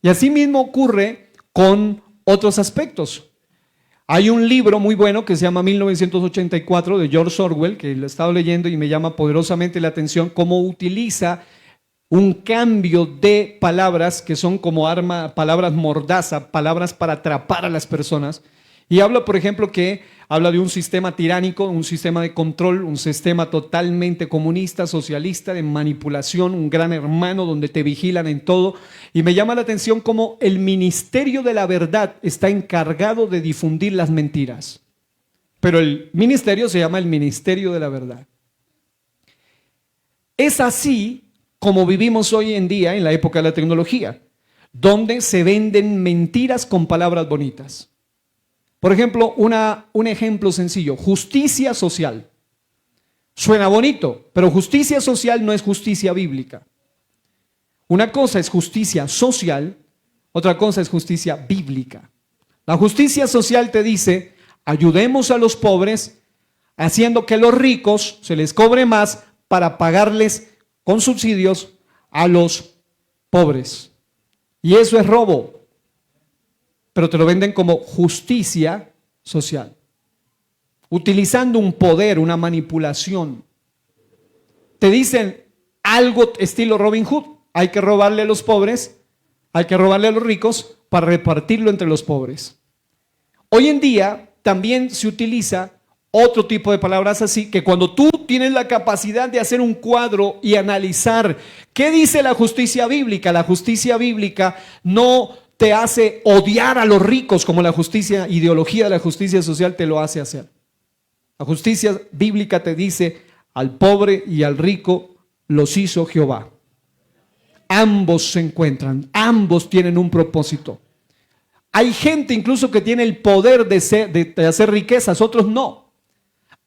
Y así mismo ocurre con otros aspectos. Hay un libro muy bueno que se llama 1984 de George Orwell, que lo he estado leyendo y me llama poderosamente la atención cómo utiliza un cambio de palabras que son como palabras mordaza, palabras para atrapar a las personas. Y habla, por ejemplo, habla de un sistema tiránico, un sistema de control, un sistema totalmente comunista, socialista, de manipulación, un gran hermano donde te vigilan en todo. Y me llama la atención cómo el ministerio de la verdad está encargado de difundir las mentiras. Pero el ministerio se llama el ministerio de la verdad. Es así como vivimos hoy en día en la época de la tecnología, donde se venden mentiras con palabras bonitas. Por ejemplo, un ejemplo sencillo, justicia social. Suena bonito, pero justicia social no es justicia bíblica. Una cosa es justicia social, otra cosa es justicia bíblica. La justicia social te dice, ayudemos a los pobres, haciendo que los ricos se les cobre más para pagarles con subsidios a los pobres. Y eso es robo. Pero te lo venden como justicia social, utilizando un poder, una manipulación. Te dicen algo estilo Robin Hood, hay que robarle a los pobres, hay que robarle a los ricos para repartirlo entre los pobres. Hoy en día también se utiliza otro tipo de palabras así, que cuando tú tienes la capacidad de hacer un cuadro y analizar qué dice la justicia bíblica no te hace odiar a los ricos como la ideología de la justicia social te lo hace hacer. La justicia bíblica te dice, al pobre y al rico los hizo Jehová. Ambos se encuentran, ambos tienen un propósito. Hay gente incluso que tiene el poder de hacer riquezas, otros no.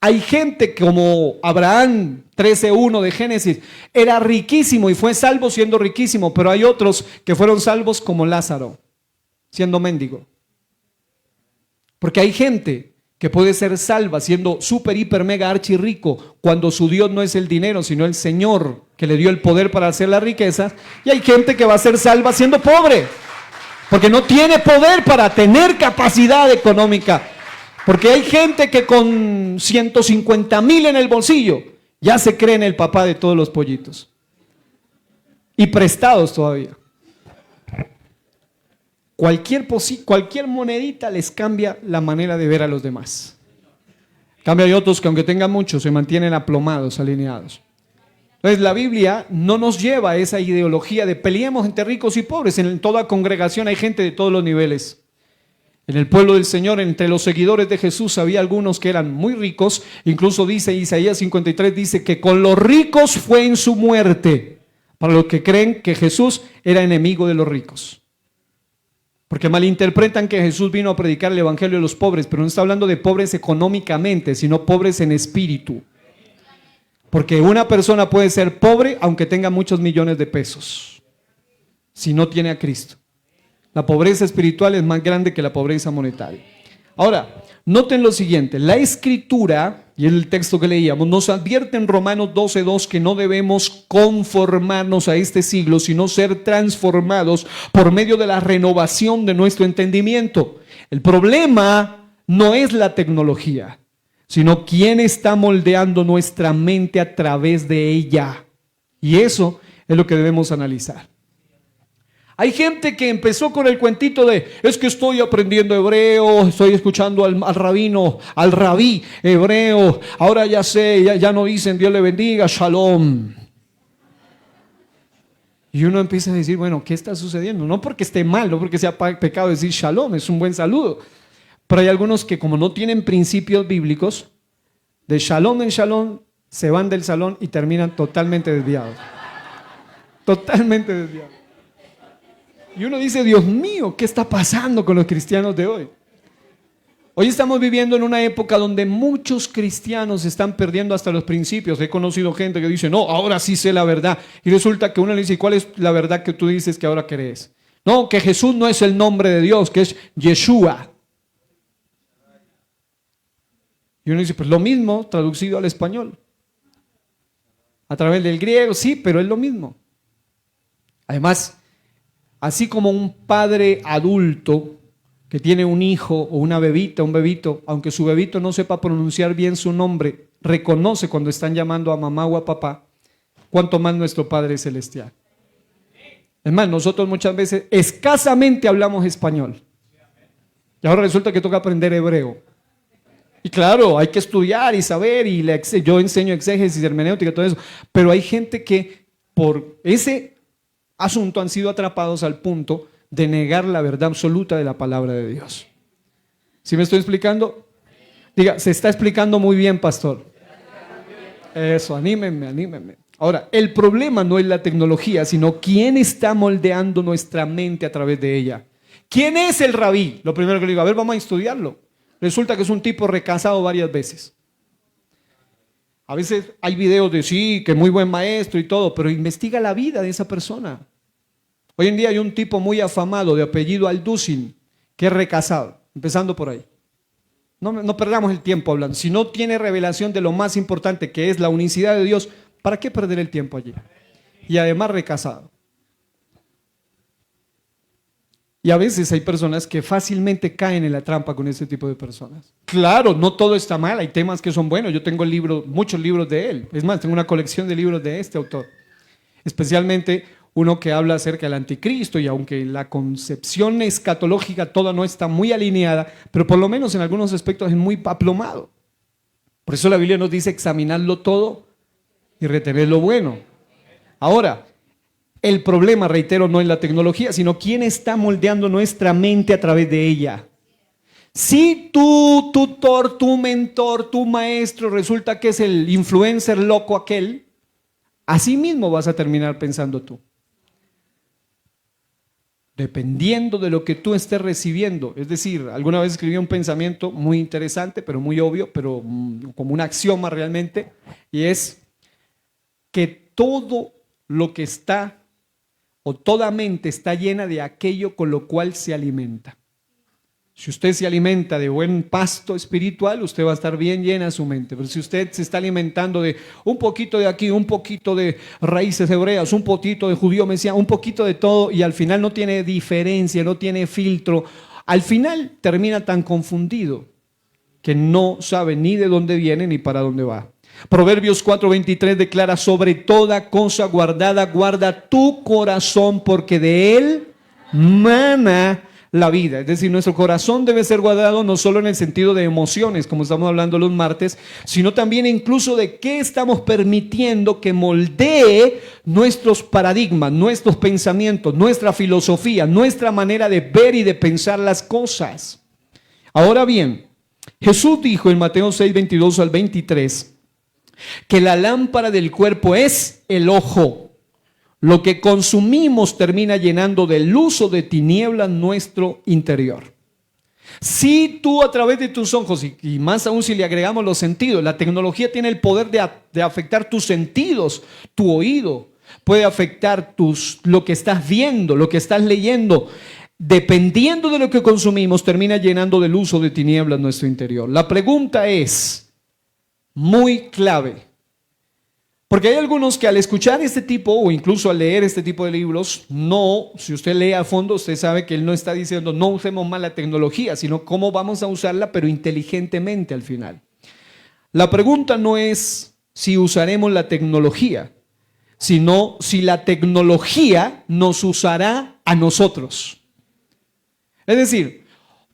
Hay gente como Abraham, 13:1 de Génesis, era riquísimo y fue salvo siendo riquísimo, pero hay otros que fueron salvos como Lázaro, siendo mendigo. Porque hay gente que puede ser salva siendo súper, hiper, mega, archi rico, cuando su Dios no es el dinero, sino el Señor que le dio el poder para hacer las riquezas. Y hay gente que va a ser salva siendo pobre, porque no tiene poder para tener capacidad económica. Porque hay gente que con 150,000 en el bolsillo ya se cree en el papá de todos los pollitos. Y prestados todavía. Cualquier monedita les cambia la manera de ver a los demás. En cambio hay otros que aunque tengan mucho se mantienen aplomados, alineados. Entonces la Biblia no nos lleva a esa ideología de peleemos entre ricos y pobres. En toda congregación hay gente de todos los niveles. En el pueblo del Señor, entre los seguidores de Jesús, había algunos que eran muy ricos. Incluso dice Isaías 53, dice que con los ricos fue en su muerte. Para los que creen que Jesús era enemigo de los ricos. Porque malinterpretan que Jesús vino a predicar el evangelio de los pobres, pero no está hablando de pobres económicamente, sino pobres en espíritu. Porque una persona puede ser pobre aunque tenga muchos millones de pesos, si no tiene a Cristo. La pobreza espiritual es más grande que la pobreza monetaria. Ahora, noten lo siguiente, la Escritura, y el texto que leíamos, nos advierte en Romanos 12:2 que no debemos conformarnos a este siglo, sino ser transformados por medio de la renovación de nuestro entendimiento. El problema no es la tecnología, sino quién está moldeando nuestra mente a través de ella. Y eso es lo que debemos analizar. Hay gente que empezó con el cuentito de, es que estoy aprendiendo hebreo, estoy escuchando al rabino, al rabí hebreo, ahora ya sé, ya no dicen Dios le bendiga, shalom. Y uno empieza a decir, bueno, ¿qué está sucediendo? No porque esté mal, no porque sea pecado decir shalom, es un buen saludo. Pero hay algunos que como no tienen principios bíblicos, de shalom en shalom, se van del salón y terminan totalmente desviados. Totalmente desviados. Y uno dice, Dios mío, ¿qué está pasando con los cristianos de hoy? Hoy estamos viviendo en una época donde muchos cristianos están perdiendo hasta los principios. He conocido gente que dice, no, ahora sí sé la verdad. Y resulta que uno le dice, ¿cuál es la verdad que tú dices que ahora crees? No, que Jesús no es el nombre de Dios, que es Yeshua. Y uno dice, pues lo mismo traducido al español. A través del griego, sí, pero es lo mismo. Además, así como un padre adulto que tiene un hijo o una bebita, un bebito, aunque su bebito no sepa pronunciar bien su nombre, reconoce cuando están llamando a mamá o a papá, cuánto más nuestro Padre Celestial. Es más, nosotros muchas veces escasamente hablamos español. Y ahora resulta que toca aprender hebreo. Y claro, hay que estudiar y saber, y yo enseño exégesis, hermenéutica, todo eso. Pero hay gente que por ese asunto han sido atrapados al punto de negar la verdad absoluta de la palabra de Dios. ¿Sí me estoy explicando? Diga, se está explicando muy bien, pastor. Eso, anímenme. Ahora, el problema no es la tecnología, sino quién está moldeando nuestra mente a través de ella. ¿Quién es el rabí? Lo primero que le digo, a ver, vamos a estudiarlo. Resulta que es un tipo recasado varias veces. A veces hay videos de sí, que muy buen maestro y todo, pero investiga la vida de esa persona. Hoy en día hay un tipo muy afamado de apellido Alducin, que es recasado, empezando por ahí. No perdamos el tiempo hablando. Si no tiene revelación de lo más importante, que es la unicidad de Dios, ¿para qué perder el tiempo allí? Y además recasado. Y a veces hay personas que fácilmente caen en la trampa con ese tipo de personas. Claro, no todo está mal, hay temas que son buenos. Yo tengo muchos libros de él. Es más, tengo una colección de libros de este autor. Especialmente uno que habla acerca del anticristo, y aunque la concepción escatológica toda no está muy alineada, pero por lo menos en algunos aspectos es muy aplomado. Por eso la Biblia nos dice examinarlo todo y retener lo bueno. Ahora, el problema, reitero, no es la tecnología, sino quién está moldeando nuestra mente a través de ella. Si tu tutor, tu mentor, tu maestro resulta que es el influencer loco aquel, así mismo vas a terminar pensando tú. Dependiendo de lo que tú estés recibiendo. Es decir, alguna vez escribí un pensamiento muy interesante, pero muy obvio, pero como un axioma realmente, y es que todo lo que está, o toda mente está llena de aquello con lo cual se alimenta. Si usted se alimenta de buen pasto espiritual, usted va a estar bien llena su mente. Pero si usted se está alimentando de un poquito de aquí, un poquito de raíces hebreas, un poquito de judío mesiánico, un poquito de todo, y al final no tiene diferencia, no tiene filtro, al final termina tan confundido que no sabe ni de dónde viene ni para dónde va. Proverbios 4:23 declara: sobre toda cosa guardada, guarda tu corazón, porque de él mana la vida. Es decir, nuestro corazón debe ser guardado no solo en el sentido de emociones, como estamos hablando los martes, sino también incluso de qué estamos permitiendo que moldee nuestros paradigmas, nuestros pensamientos, nuestra filosofía, nuestra manera de ver y de pensar las cosas. Ahora bien, Jesús dijo en Mateo 6:22 al 23 que la lámpara del cuerpo es el ojo. Lo que consumimos termina llenando de luz o de tinieblas nuestro interior. Si tú a través de tus ojos, y más aún si le agregamos los sentidos, la tecnología tiene el poder de afectar tus sentidos, tu oído, puede afectar lo que estás viendo, lo que estás leyendo. Dependiendo de lo que consumimos, termina llenando de luz o de tinieblas nuestro interior. La pregunta es muy clave. Porque hay algunos que al escuchar este tipo o incluso al leer este tipo de libros, si usted lee a fondo, usted sabe que él no está diciendo no usemos más la tecnología, sino cómo vamos a usarla, pero inteligentemente al final. La pregunta no es si usaremos la tecnología, sino si la tecnología nos usará a nosotros. Es decir,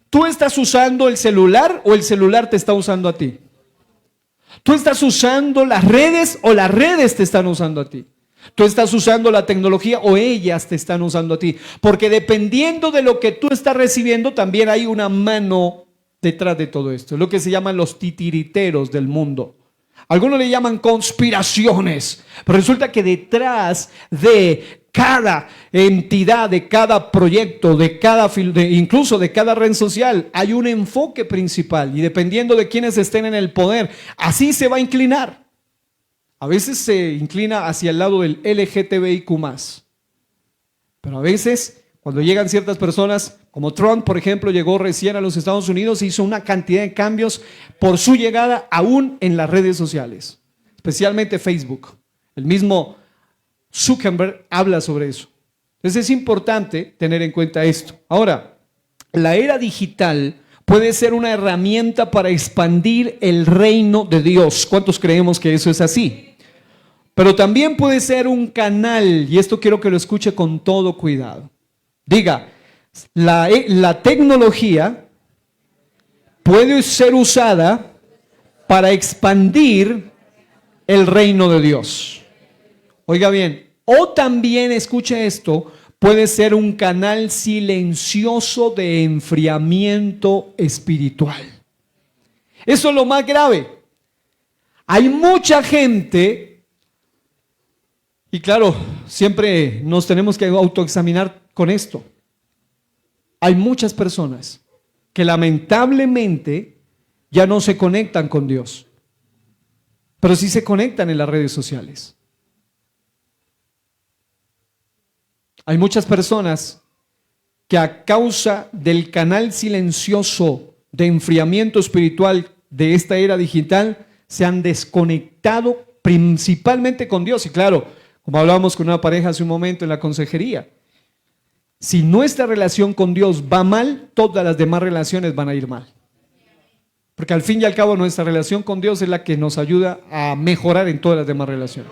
¿tú estás usando el celular o el celular te está usando a ti? ¿Tú estás usando las redes o las redes te están usando a ti? ¿Tú estás usando la tecnología o ellas te están usando a ti? Porque dependiendo de lo que tú estás recibiendo, también hay una mano detrás de todo esto. Es lo que se llaman los titiriteros del mundo. Algunos le llaman conspiraciones, pero resulta que detrás de cada entidad, de cada proyecto, incluso de cada red social, hay un enfoque principal, y dependiendo de quienes estén en el poder, así se va a inclinar. A veces se inclina hacia el lado del LGTBIQ+, pero a veces cuando llegan ciertas personas, como Trump, por ejemplo, llegó recién a los Estados Unidos, hizo una cantidad de cambios por su llegada aún en las redes sociales, especialmente Facebook. El mismo Zuckerberg habla sobre eso. Entonces es importante tener en cuenta esto. Ahora, la era digital puede ser una herramienta para expandir el reino de Dios. ¿Cuántos creemos que eso es así? pero también puede ser un canal, y esto quiero que lo escuche con todo cuidado. Diga, la tecnología puede ser usada para expandir el reino de Dios. Oiga bien, o también, escuche esto, puede ser un canal silencioso de enfriamiento espiritual. Eso es lo más grave. Hay mucha gente, y claro, siempre nos tenemos que autoexaminar con esto. Hay muchas personas que lamentablemente ya no se conectan con Dios, pero sí se conectan en las redes sociales. Hay muchas personas que a causa del canal silencioso de enfriamiento espiritual de esta era digital se han desconectado principalmente con Dios. Y claro, como hablábamos con una pareja hace un momento en la consejería, si nuestra relación con Dios va mal, todas las demás relaciones van a ir mal. Porque al fin y al cabo nuestra relación con Dios es la que nos ayuda a mejorar en todas las demás relaciones.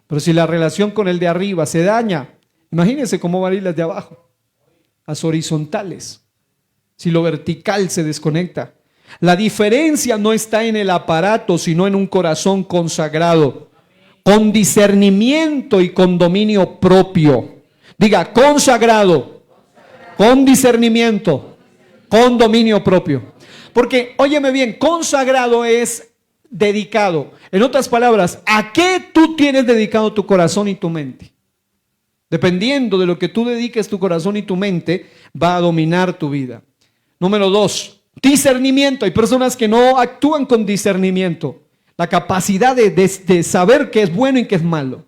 Pero si la relación con el de arriba se daña, imagínense cómo van a ir las de abajo, las horizontales. Si lo vertical se desconecta. La diferencia no está en el aparato, sino en un corazón consagrado, con discernimiento y con dominio propio. Diga, consagrado, con discernimiento, con dominio propio. Porque, óyeme bien, consagrado es dedicado. En otras palabras, ¿a qué tú tienes dedicado tu corazón y tu mente? Dependiendo de lo que tú dediques tu corazón y tu mente, va a dominar tu vida. Número 2, discernimiento. Hay personas que no actúan con discernimiento. La capacidad de saber qué es bueno y qué es malo.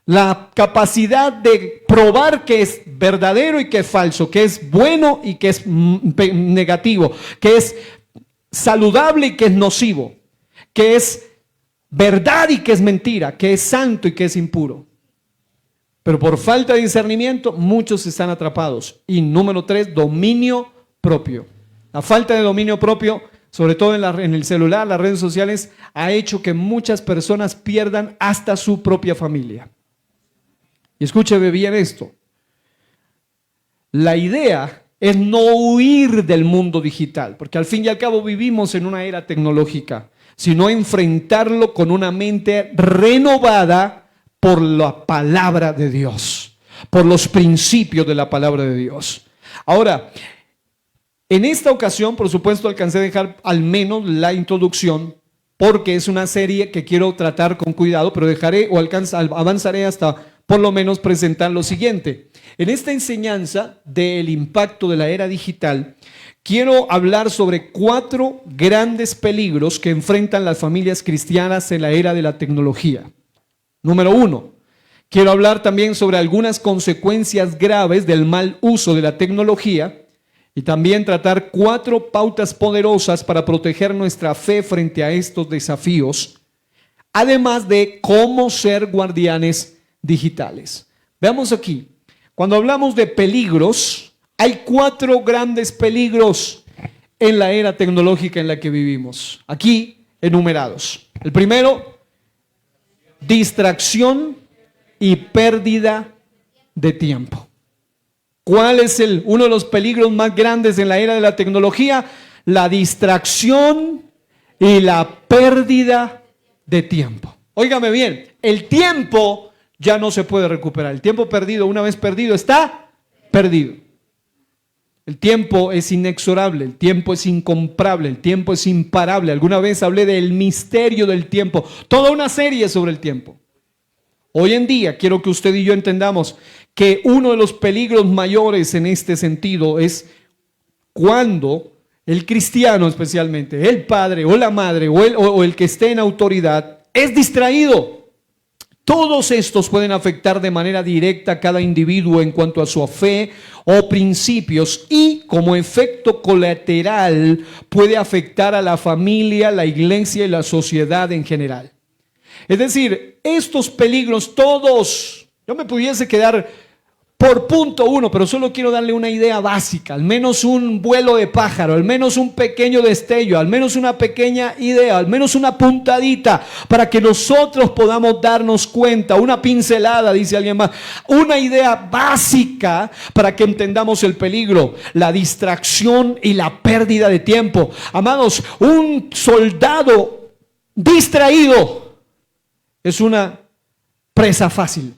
La capacidad de probar qué es verdadero y qué es falso, qué es bueno y qué es negativo, qué es saludable y qué es nocivo, qué es verdad y qué es mentira, qué es santo y qué es impuro. Pero por falta de discernimiento, muchos están atrapados. Y número 3, dominio propio. La falta de dominio propio, sobre todo en el celular, las redes sociales, ha hecho que muchas personas pierdan hasta su propia familia. Y escúcheme bien esto. La idea es no huir del mundo digital, porque al fin y al cabo vivimos en una era tecnológica, sino enfrentarlo con una mente renovada por la palabra de Dios, por los principios de la palabra de Dios. Ahora, en esta ocasión, por supuesto, alcancé a dejar al menos la introducción, porque es una serie que quiero tratar con cuidado, pero avanzaré hasta por lo menos presentar lo siguiente. En esta enseñanza del impacto de la era digital, quiero hablar sobre 4 grandes peligros que enfrentan las familias cristianas en la era de la tecnología. Número 1, quiero hablar también sobre algunas consecuencias graves del mal uso de la tecnología y también tratar 4 pautas poderosas para proteger nuestra fe frente a estos desafíos, además de cómo ser guardianes digitales. Veamos aquí, cuando hablamos de peligros, hay 4 grandes peligros en la era tecnológica en la que vivimos, aquí enumerados. El primero, distracción y pérdida de tiempo. ¿Cuál es uno de los peligros más grandes en la era de la tecnología? La distracción y la pérdida de tiempo. Óigame bien, el tiempo ya no se puede recuperar. El tiempo perdido, una vez perdido, está perdido. El tiempo es inexorable, el tiempo es incomparable, el tiempo es imparable. Alguna vez hablé del misterio del tiempo, toda una serie sobre el tiempo. Hoy en día quiero que usted y yo entendamos que uno de los peligros mayores en este sentido es cuando el cristiano, especialmente el padre o la madre o el que esté en autoridad, es distraído. Todos estos pueden afectar de manera directa a cada individuo en cuanto a su fe o principios y como efecto colateral puede afectar a la familia, la iglesia y la sociedad en general. Es decir, estos peligros todos, yo me pudiese quedar por punto uno, pero solo quiero darle una idea básica, al menos un vuelo de pájaro, al menos un pequeño destello, al menos una pequeña idea, al menos una puntadita, para que nosotros podamos darnos cuenta, una pincelada, dice alguien más, una idea básica para que entendamos el peligro, la distracción y la pérdida de tiempo. Amados, un soldado distraído es una presa fácil.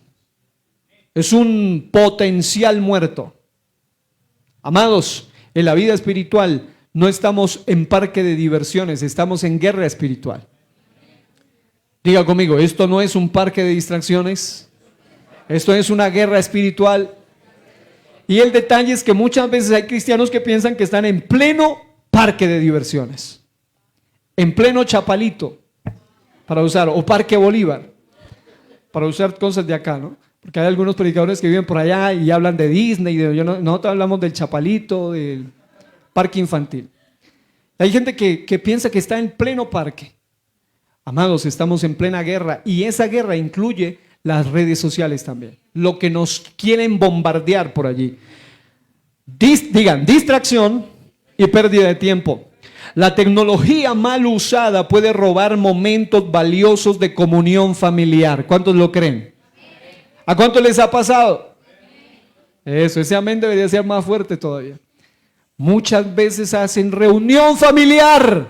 Es un potencial muerto. Amados, en la vida espiritual no estamos en parque de diversiones, estamos en guerra espiritual. Diga conmigo, esto no es un parque de distracciones, esto es una guerra espiritual. Y el detalle es que muchas veces hay cristianos que piensan que están en pleno parque de diversiones, en pleno Chapalito, para usar, o Parque Bolívar, para usar cosas de acá, ¿no? Porque hay algunos predicadores que viven por allá y hablan de Disney, nosotros hablamos del Chapalito, del parque infantil. Hay gente que piensa que está en pleno parque. Amados, estamos en plena guerra y esa guerra incluye las redes sociales también, lo que nos quieren bombardear por allí. Digan, distracción y pérdida de tiempo. La tecnología mal usada puede robar momentos valiosos de comunión familiar. ¿Cuántos lo creen? ¿A cuánto les ha pasado? Eso, ese amén debería ser más fuerte todavía. Muchas veces hacen reunión familiar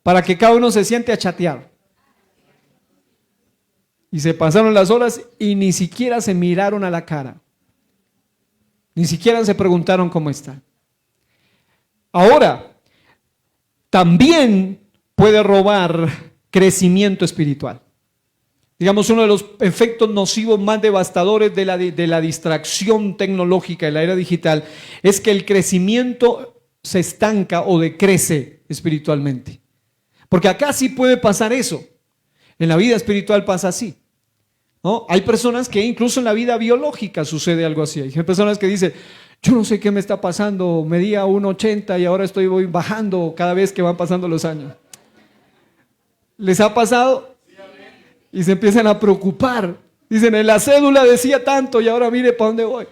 para que cada uno se siente a chatear. Y se pasaron las horas y ni siquiera se miraron a la cara. Ni siquiera se preguntaron cómo están. Ahora, también puede robar crecimiento espiritual. Digamos, uno de los efectos nocivos más devastadores de la distracción tecnológica de la era digital es que el crecimiento se estanca o decrece espiritualmente. Porque acá sí puede pasar eso. En la vida espiritual pasa así, ¿no? Hay personas que incluso en la vida biológica sucede algo así. Hay personas que dicen, yo no sé qué me está pasando, medía 1,80 y ahora voy bajando cada vez que van pasando los años. ¿Les ha pasado? Y se empiezan a preocupar. Dicen, en la cédula decía tanto y ahora mire para dónde voy.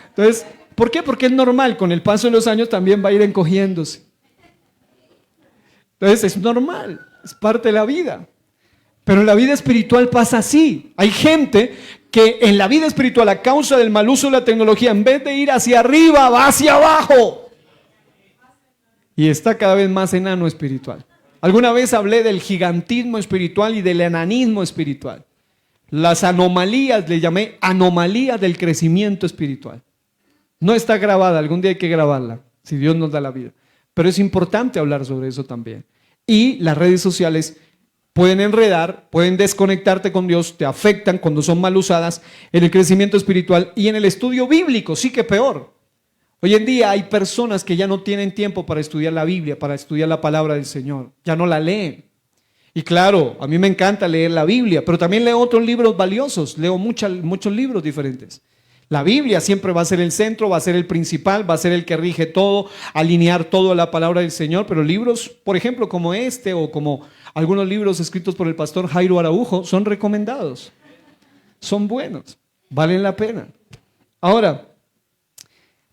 Entonces, ¿por qué? Porque es normal, con el paso de los años también va a ir encogiéndose. Entonces es normal, es parte de la vida. Pero en la vida espiritual pasa así. Hay gente que en la vida espiritual, a causa del mal uso de la tecnología, en vez de ir hacia arriba, va hacia abajo. Y está cada vez más enano espiritual. Alguna vez hablé del gigantismo espiritual y del enanismo espiritual. Las anomalías, le llamé anomalías del crecimiento espiritual. No está grabada, algún día hay que grabarla, si Dios nos da la vida. Pero es importante hablar sobre eso también. Y las redes sociales pueden enredar, pueden desconectarte con Dios, te afectan cuando son mal usadas en el crecimiento espiritual y en el estudio bíblico, sí que peor. Hoy en día hay personas que ya no tienen tiempo para estudiar la Biblia, para estudiar la palabra del Señor, ya no la leen. Y claro, a mí me encanta leer la Biblia, pero también leo otros libros valiosos, leo muchos libros diferentes. La Biblia siempre va a ser el centro, va a ser el principal, va a ser el que rige todo, alinear todo a la palabra del Señor, pero libros, por ejemplo, como este o como algunos libros escritos por el pastor Jairo Araujo, son recomendados, son buenos, valen la pena. Ahora,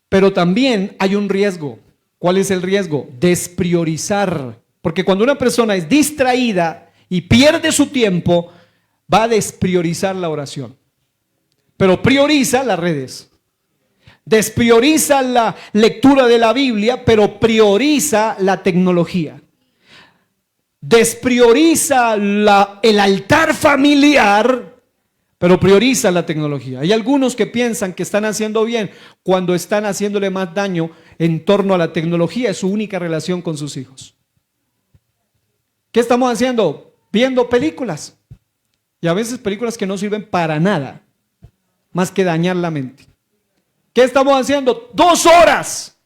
pero también hay un riesgo. ¿Cuál es el riesgo? Despriorizar. Porque cuando una persona es distraída y pierde su tiempo, va a despriorizar la oración. Pero prioriza las redes. Desprioriza la lectura de la Biblia, pero prioriza la tecnología. Desprioriza el altar familiar, pero prioriza la tecnología. Hay algunos que piensan que están haciendo bien cuando están haciéndole más daño en torno a la tecnología, es su única relación con sus hijos. ¿Qué estamos haciendo? Viendo películas. Y a veces películas que no sirven para nada, más que dañar la mente. ¿Qué estamos haciendo? 2 horas.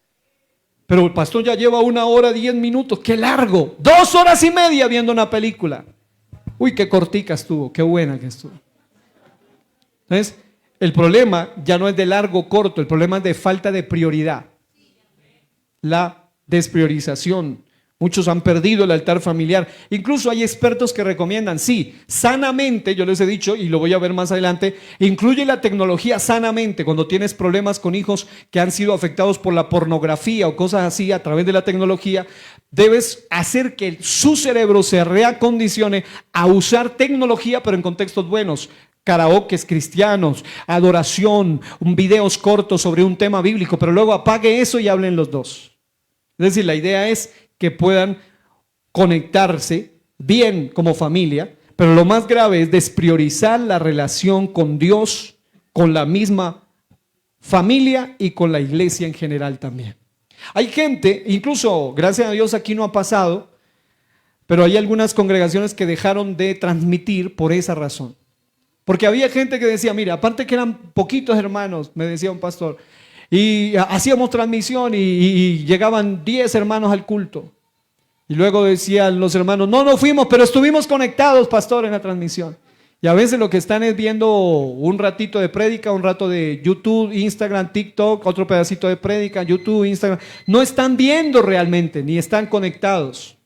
Pero el pastor ya lleva 1 hora 10 minutos. ¡Qué largo! 2 horas y media viendo una película. Uy, qué cortica estuvo, qué buena que estuvo. Entonces, el problema ya no es de largo o corto, el problema es de falta de prioridad. La despriorización. Muchos han perdido el altar familiar. Incluso hay expertos que recomiendan, sí, sanamente, yo les he dicho y lo voy a ver más adelante, incluye la tecnología sanamente. Cuando tienes problemas con hijos que han sido afectados por la pornografía o cosas así a través de la tecnología, debes hacer que su cerebro se reacondicione a usar tecnología, pero en contextos buenos. Karaokes cristianos, adoración, videos cortos sobre un tema bíblico, pero luego apague eso y hablen los dos. Es decir, la idea es que puedan conectarse bien como familia, pero lo más grave es despriorizar la relación con Dios, con la misma familia y con la iglesia en general también. Hay gente, incluso gracias a Dios aquí no ha pasado, pero hay algunas congregaciones que dejaron de transmitir por esa razón. Porque había gente que decía, mira, aparte que eran poquitos hermanos, me decía un pastor, y hacíamos transmisión y llegaban 10 hermanos al culto. Y luego decían los hermanos, no fuimos, pero estuvimos conectados, pastor, en la transmisión. Y a veces lo que están es viendo un ratito de prédica, un rato de YouTube, Instagram, TikTok, otro pedacito de prédica, YouTube, Instagram. No están viendo realmente, ni están conectados.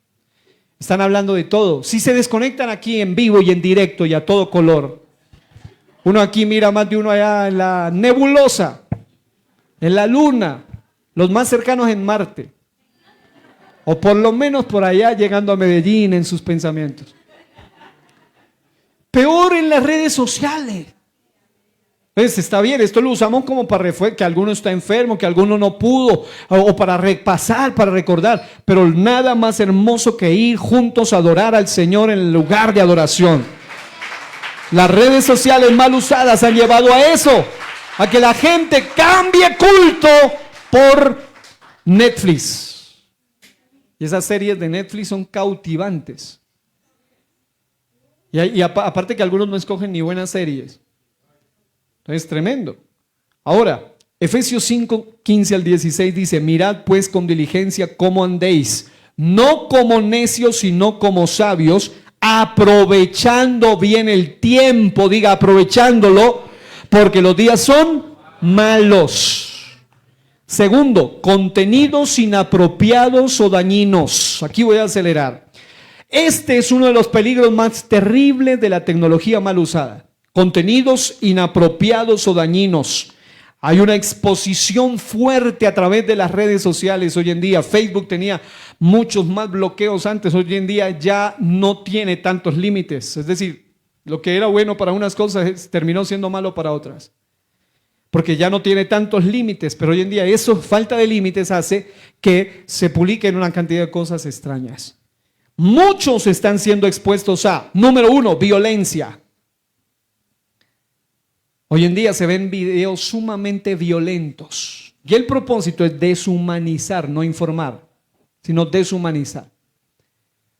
Están hablando de todo. Si se desconectan aquí en vivo y en directo y a todo color, uno aquí mira más de uno allá en la nebulosa, en la luna, los más cercanos en Marte, o por lo menos por allá llegando a Medellín en sus pensamientos. Peor en las redes sociales. Pues está bien, esto lo usamos como para que alguno está enfermo, que alguno no pudo, o para repasar, para recordar, pero nada más hermoso que ir juntos a adorar al Señor en el lugar de adoración. Las redes sociales mal usadas han llevado a eso, a que la gente cambie culto por Netflix. Y esas series de Netflix son cautivantes. Y aparte que algunos no escogen ni buenas series. Entonces, tremendo. Ahora, Efesios 5, 15 al 16 dice, mirad pues con diligencia cómo andéis, no como necios, sino como sabios, aprovechando bien el tiempo, diga aprovechándolo, porque los días son malos. Segundo, contenidos inapropiados o dañinos. Aquí voy a acelerar. Este es uno de los peligros más terribles de la tecnología mal usada. Contenidos inapropiados o dañinos. Hay una exposición fuerte a través de las redes sociales hoy en día. Facebook tenía muchos más bloqueos antes. Hoy en día ya no tiene tantos límites. Es decir, lo que era bueno para unas cosas terminó siendo malo para otras. Porque ya no tiene tantos límites. Pero hoy en día eso, falta de límites, hace que se publiquen una cantidad de cosas extrañas. Muchos están siendo expuestos a, número uno, violencia. Hoy en día se ven videos sumamente violentos. Y el propósito es deshumanizar, no informar, sino deshumanizar.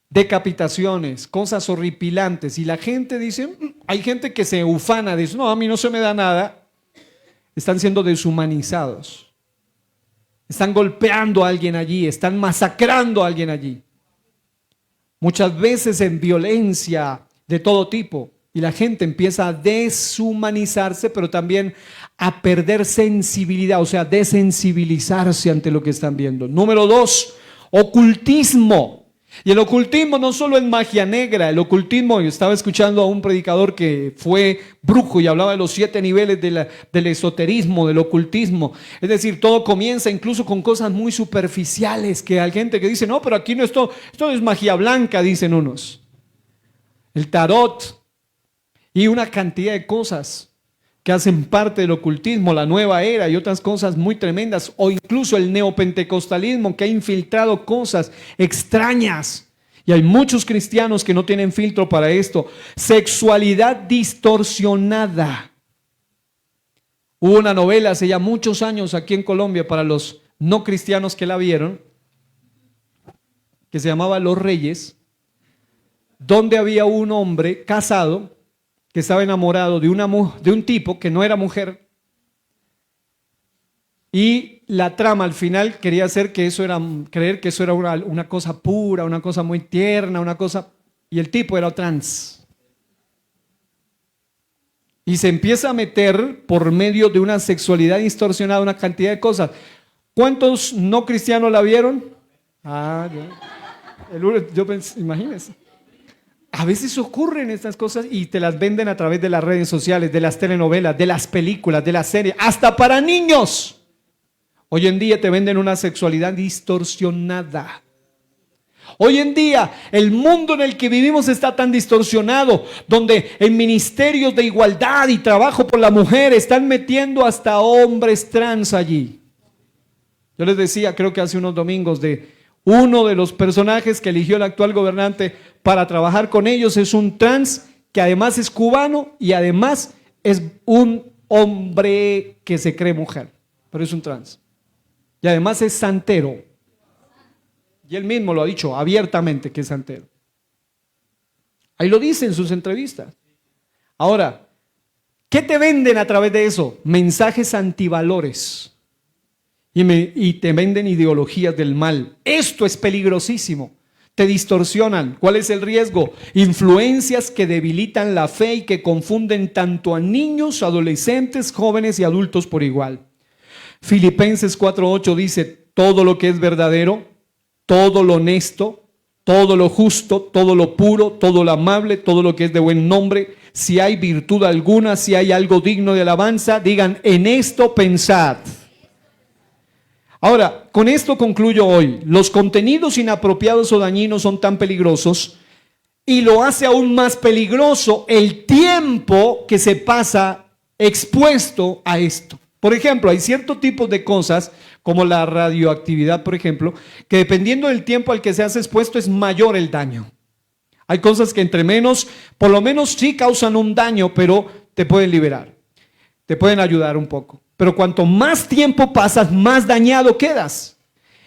Decapitaciones, cosas horripilantes. Y la gente dice, hay gente que se ufana, dice, no, a mí no se me da nada. Están siendo deshumanizados. Están golpeando a alguien allí, están masacrando a alguien allí. Muchas veces en violencia de todo tipo. Y la gente empieza a deshumanizarse, pero también a perder sensibilidad, o sea, desensibilizarse ante lo que están viendo. Número 2, ocultismo. Y el ocultismo no solo es magia negra, el ocultismo, yo estaba escuchando a un predicador que fue brujo y hablaba de los 7 niveles del esoterismo, del ocultismo. Es decir, todo comienza incluso con cosas muy superficiales, que hay gente que dice, no, pero aquí no, esto no es magia blanca, dicen unos. El tarot. Y una cantidad de cosas que hacen parte del ocultismo, la nueva era y otras cosas muy tremendas, o incluso el neopentecostalismo que ha infiltrado cosas extrañas. Y hay muchos cristianos que no tienen filtro para esto. Sexualidad distorsionada. Hubo una novela hace ya muchos años aquí en Colombia para los no cristianos que la vieron, que se llamaba Los Reyes, donde había un hombre casado que estaba enamorado de un tipo que no era mujer, y la trama al final quería hacer creer que eso era una cosa pura, una cosa muy tierna, y el tipo era trans. Y se empieza a meter por medio de una sexualidad distorsionada, una cantidad de cosas. ¿Cuántos no cristianos la vieron? Ya. Yo pensé, imagínense. A veces ocurren estas cosas y te las venden a través de las redes sociales, de las telenovelas, de las películas, de las series, hasta para niños. Hoy en día te venden una sexualidad distorsionada. Hoy en día el mundo en el que vivimos está tan distorsionado, donde en ministerios de igualdad y trabajo por la mujer están metiendo hasta hombres trans allí. Yo les decía, creo que hace unos domingos, de uno de los personajes que eligió el actual gobernante para trabajar con ellos es un trans que además es cubano y además es un hombre que se cree mujer, pero es un trans. Y además es santero. Y él mismo lo ha dicho abiertamente que es santero. Ahí lo dice en sus entrevistas. Ahora, ¿qué te venden a través de eso? Mensajes antivalores. Y te venden ideologías del mal. Esto es peligrosísimo. Te distorsionan. ¿Cuál es el riesgo? Influencias que debilitan la fe y que confunden tanto a niños, adolescentes, jóvenes y adultos por igual. Filipenses 4:8 dice: todo lo que es verdadero, todo lo honesto, todo lo justo, todo lo puro, todo lo amable, todo lo que es de buen nombre, si hay virtud alguna, si hay algo digno de alabanza, digan, en esto pensad. Ahora, con esto concluyo hoy. Los contenidos inapropiados o dañinos son tan peligrosos y lo hace aún más peligroso el tiempo que se pasa expuesto a esto. Por ejemplo, hay ciertos tipos de cosas, como la radioactividad, por ejemplo, que dependiendo del tiempo al que seas expuesto es mayor el daño. Hay cosas que entre menos, por lo menos sí causan un daño, pero te pueden liberar, te pueden ayudar un poco. Pero cuanto más tiempo pasas, más dañado quedas.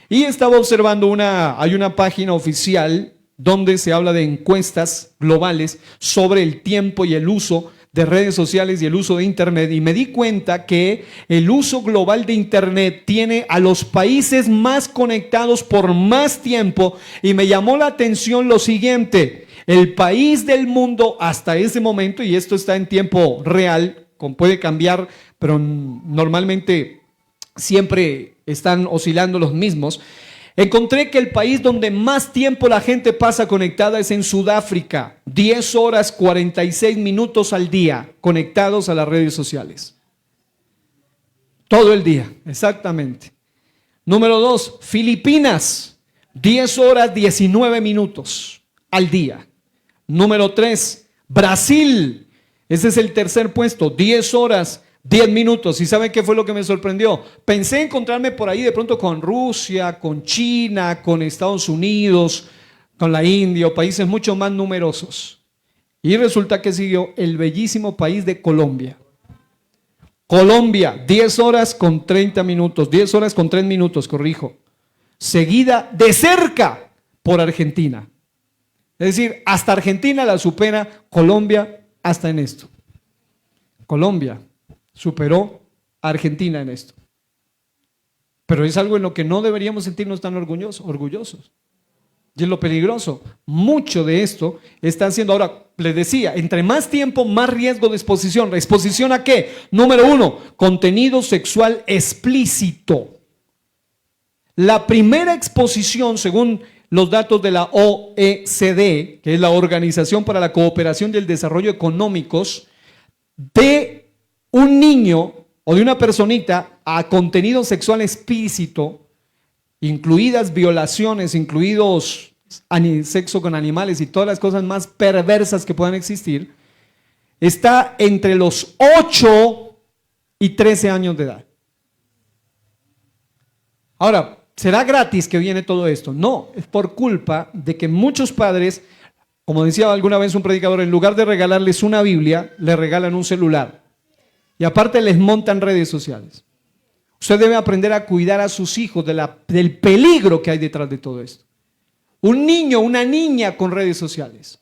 Y estaba observando hay una página oficial donde se habla de encuestas globales sobre el tiempo y el uso de redes sociales y el uso de Internet, y me di cuenta que el uso global de Internet tiene a los países más conectados por más tiempo, y me llamó la atención lo siguiente: el país del mundo hasta ese momento, y esto está en tiempo real, puede cambiar, pero normalmente siempre están oscilando los mismos. Encontré que el país donde más tiempo la gente pasa conectada es en Sudáfrica, 10 horas 46 minutos al día conectados a las redes sociales. Todo el día, exactamente. Número 2, Filipinas, 10 horas 19 minutos al día. Número 3, Brasil, ese es el tercer puesto, 10 horas 10 minutos. ¿Y saben qué fue lo que me sorprendió? Pensé encontrarme por ahí de pronto con Rusia, con China, con Estados Unidos, con la India o países mucho más numerosos. Y resulta que siguió el bellísimo país de Colombia. Colombia, 10 horas con 30 minutos, 10 horas con 3 minutos, corrijo. Seguida de cerca por Argentina. Es decir, hasta Argentina la supera Colombia hasta en esto. Colombia superó a Argentina en esto. Pero es algo en lo que no deberíamos sentirnos tan orgullosos. Y es lo peligroso. Mucho de esto está haciendo, ahora les decía, entre más tiempo, más riesgo de exposición. ¿Exposición a qué? Número 1, contenido sexual explícito. La primera exposición, según los datos de la OECD, que es la Organización para la Cooperación y el Desarrollo Económicos, de un niño o de una personita a contenido sexual explícito, incluidas violaciones, incluidos sexo con animales y todas las cosas más perversas que puedan existir, está entre los 8 y 13 años de edad. Ahora, ¿será gratis que viene todo esto? No, es por culpa de que muchos padres, como decía alguna vez un predicador, en lugar de regalarles una Biblia, le regalan un celular. Y aparte les montan redes sociales. Usted debe aprender a cuidar a sus hijos del peligro que hay detrás de todo esto. Un niño, una niña con redes sociales.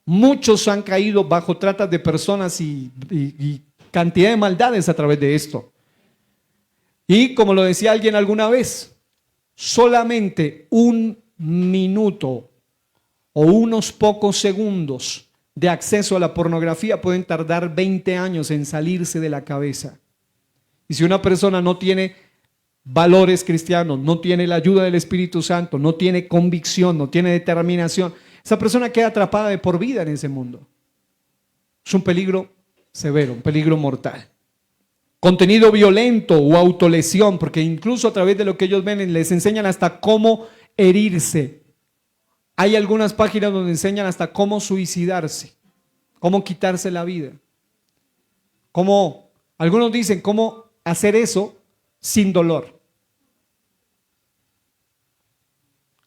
Muchos han caído bajo tratas de personas y cantidad de maldades a través de esto. Y como lo decía alguien alguna vez, solamente un minuto o unos pocos segundos de acceso a la pornografía pueden tardar 20 años en salirse de la cabeza. Y si una persona no tiene valores cristianos, no tiene la ayuda del Espíritu Santo, no tiene convicción, no tiene determinación, esa persona queda atrapada de por vida en ese mundo. Es un peligro severo, un peligro mortal. Contenido violento o autolesión, porque incluso a través de lo que ellos ven les enseñan hasta cómo herirse. Hay algunas páginas donde enseñan hasta cómo suicidarse, cómo quitarse la vida. Algunos dicen cómo hacer eso sin dolor.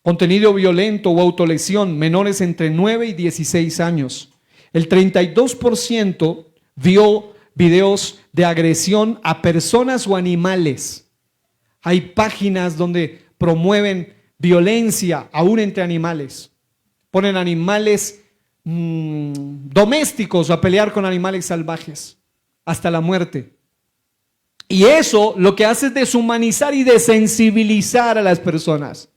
Contenido violento o autolesión, menores entre 9 y 16 años. El 32% vio videos de agresión a personas o animales. Hay páginas donde promueven violencia aún entre animales. Ponen animales domésticos a pelear con animales salvajes hasta la muerte. Y eso lo que hace es deshumanizar y desensibilizar a las personas.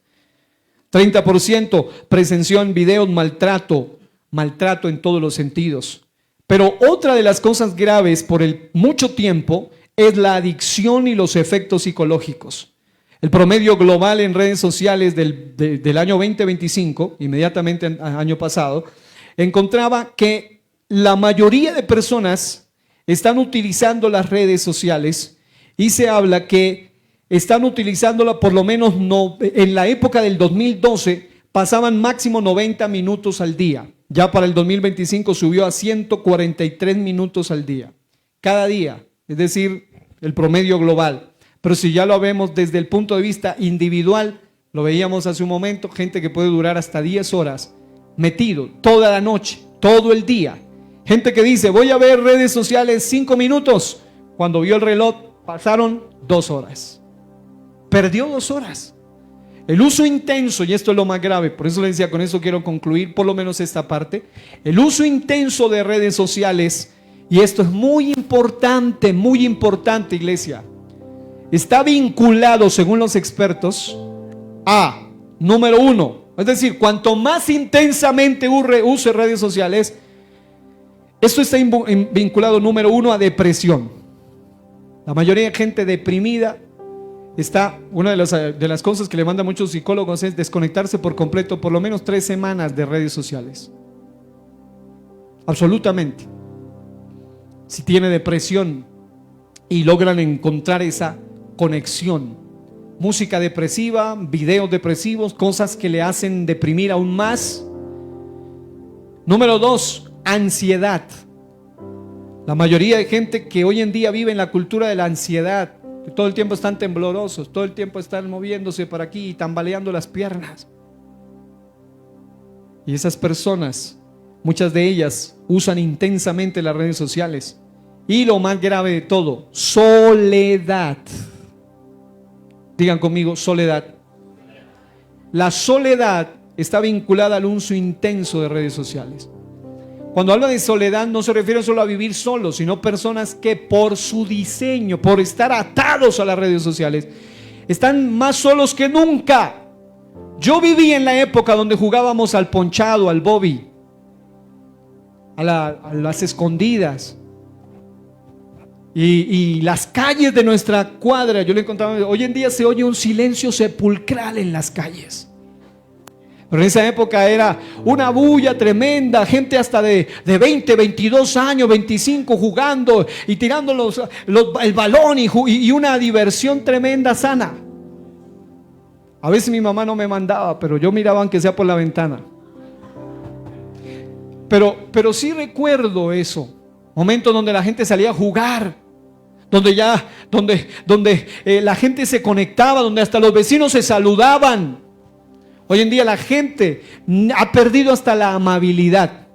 30% presenció en videos maltrato en todos los sentidos. Pero otra de las cosas graves por el mucho tiempo es la adicción y los efectos psicológicos. El promedio global en redes sociales del año 2025, inmediatamente al año pasado, encontraba que la mayoría de personas están utilizando las redes sociales y se habla que están utilizándola por lo menos en la época del 2012 pasaban máximo 90 minutos al día. Ya para el 2025 subió a 143 minutos al día, cada día, es decir, el promedio global. Pero si ya lo vemos desde el punto de vista individual, lo veíamos hace un momento, gente que puede durar hasta 10 horas metido toda la noche, todo el día. Gente que dice, voy a ver redes sociales 5 minutos. Cuando vio el reloj, pasaron 2 horas. Perdió 2 horas. El uso intenso, y esto es lo más grave, por eso le decía, con eso quiero concluir por lo menos esta parte. El uso intenso de redes sociales, y esto es muy importante, iglesia, está vinculado, según los expertos, a, número 1, es decir, cuanto más intensamente use redes sociales, esto está vinculado, número 1, a depresión. La mayoría de gente deprimida una de las cosas que le mandan muchos psicólogos es desconectarse por completo, por lo menos 3 semanas de redes sociales. Absolutamente. Si tiene depresión y logran encontrar esa conexión, música depresiva, videos depresivos, cosas que le hacen deprimir aún más. Número 2, ansiedad. La mayoría de gente que hoy en día vive en la cultura de la ansiedad, que todo el tiempo están temblorosos, todo el tiempo están moviéndose para aquí y tambaleando las piernas. Y esas personas, muchas de ellas, usan intensamente las redes sociales. Y lo más grave de todo, soledad. Digan conmigo, soledad. La soledad está vinculada al uso intenso de redes sociales. Cuando habla de soledad no se refiere solo a vivir solos, sino personas que por su diseño, por estar atados a las redes sociales, están más solos que nunca. Yo viví en la época donde jugábamos al ponchado, al bobby, a las escondidas. Y las calles de nuestra cuadra, yo le encontraba, hoy en día se oye un silencio sepulcral en las calles. Pero en esa época era una bulla tremenda, gente hasta de 20, 22 años, 25 jugando y tirando el balón y una diversión tremenda, sana. A veces mi mamá no me mandaba, pero yo miraba aunque sea por la ventana. Pero sí recuerdo eso, momentos donde la gente salía a jugar, donde la gente se conectaba, donde hasta los vecinos se saludaban. Hoy en día la gente ha perdido hasta la amabilidad.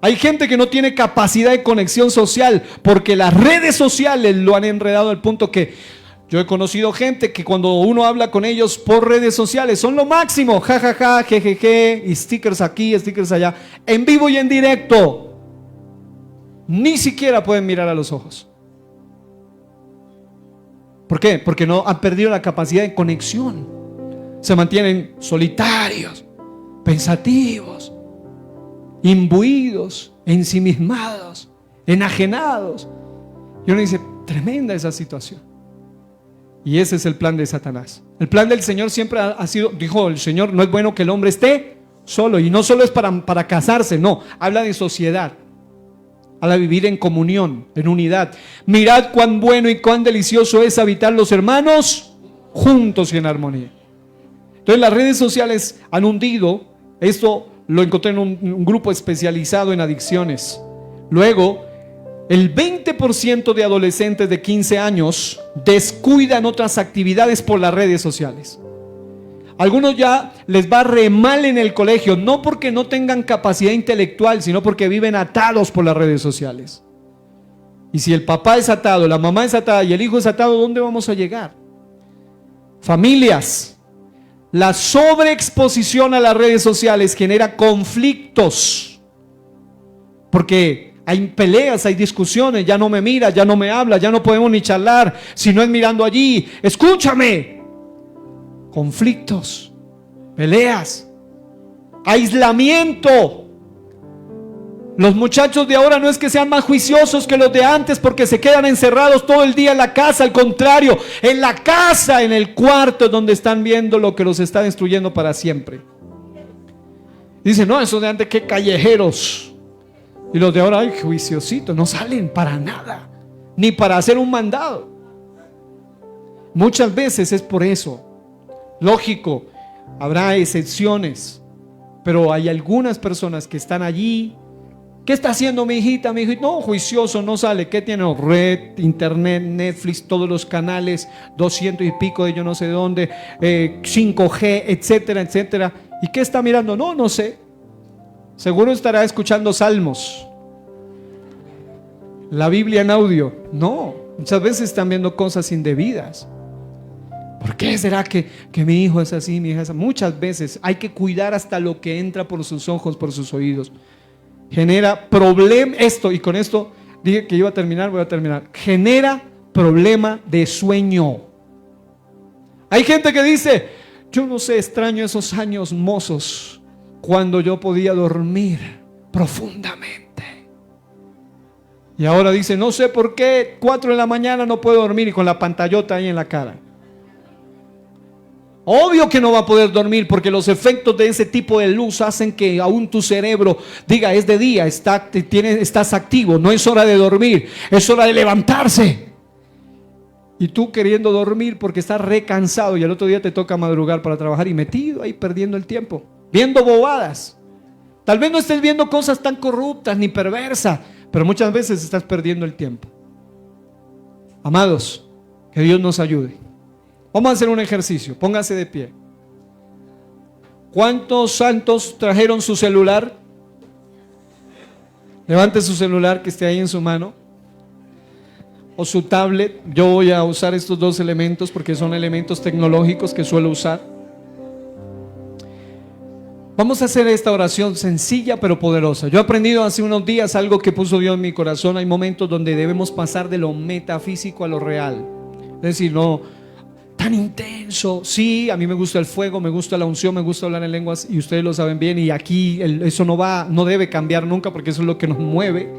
Hay gente que no tiene capacidad de conexión social porque las redes sociales lo han enredado al punto que yo he conocido gente que cuando uno habla con ellos por redes sociales son lo máximo, jajaja, jejeje, y stickers aquí, stickers allá, en vivo y en directo. Ni siquiera pueden mirar a los ojos. ¿Por qué? Porque no han perdido la capacidad de conexión. Se mantienen solitarios, pensativos, imbuidos, ensimismados, enajenados. Y uno dice, tremenda esa situación. Y ese es el plan de Satanás. El plan del Señor siempre ha sido, dijo el Señor, no es bueno que el hombre esté solo. Y no solo es para casarse, no, habla de sociedad. Habla de vivir en comunión, en unidad. Mirad cuán bueno y cuán delicioso es habitar los hermanos juntos y en armonía. Entonces las redes sociales han hundido, esto lo encontré en un grupo especializado en adicciones. Luego, el 20% de adolescentes de 15 años descuidan otras actividades por las redes sociales. Algunos ya les va re mal en el colegio, no porque no tengan capacidad intelectual, sino porque viven atados por las redes sociales. Y si el papá es atado, la mamá es atada y el hijo es atado, ¿dónde vamos a llegar? Familias, la sobreexposición a las redes sociales genera conflictos, porque hay peleas, hay discusiones, ya no me mira, ya no me habla, ya no podemos ni charlar, si no es mirando allí, escúchame. Conflictos, peleas, aislamiento. Los muchachos de ahora no es que sean más juiciosos que los de antes porque se quedan encerrados todo el día en la casa, al contrario, en la casa, en el cuarto donde están viendo lo que los está destruyendo para siempre. Dicen, no, eso de antes, qué callejeros. Y los de ahora, ay, juiciositos, no salen para nada, ni para hacer un mandado. Muchas veces es por eso. Lógico, habrá excepciones, pero hay algunas personas que están allí. ¿Qué está haciendo mi hijita? Mi hijito, no, juicioso, no sale. ¿Qué tiene? Red, internet, Netflix, todos los canales, 200 y pico de yo no sé dónde, 5G, etcétera, etcétera. ¿Y qué está mirando? No, no sé. Seguro estará escuchando salmos, la Biblia en audio. No, muchas veces están viendo cosas indebidas. ¿Por qué será que mi hijo es así, mi hija es así? Muchas veces hay que cuidar hasta lo que entra por sus ojos, por sus oídos. Genera problema esto, y con esto dije que iba a terminar, voy a terminar. Genera problema de sueño. Hay gente que dice, yo no sé, extraño esos años mozos cuando yo podía dormir profundamente. Y ahora dice, no sé por qué 4 de la mañana no puedo dormir y con la pantallota ahí en la cara. Obvio que no va a poder dormir porque los efectos de ese tipo de luz hacen que aún tu cerebro diga, es de día, estás activo, no es hora de dormir, es hora de levantarse. Y tú queriendo dormir porque estás recansado y el otro día te toca madrugar para trabajar y metido ahí perdiendo el tiempo, viendo bobadas. Tal vez no estés viendo cosas tan corruptas ni perversas, pero muchas veces estás perdiendo el tiempo. Amados, que Dios nos ayude. Vamos a hacer un ejercicio, póngase de pie. ¿Cuántos santos trajeron su celular? Levante su celular que esté ahí en su mano, o su tablet. Yo voy a usar estos dos elementos porque son elementos tecnológicos que suelo usar. Vamos a hacer esta oración sencilla pero poderosa. Yo he aprendido hace unos días algo que puso Dios en mi corazón. Hay momentos donde debemos pasar de lo metafísico a lo real. Es decir, no tan intenso. Sí, a mí me gusta el fuego, me gusta la unción, me gusta hablar en lenguas y ustedes lo saben bien, y aquí eso no debe cambiar nunca porque eso es lo que nos mueve.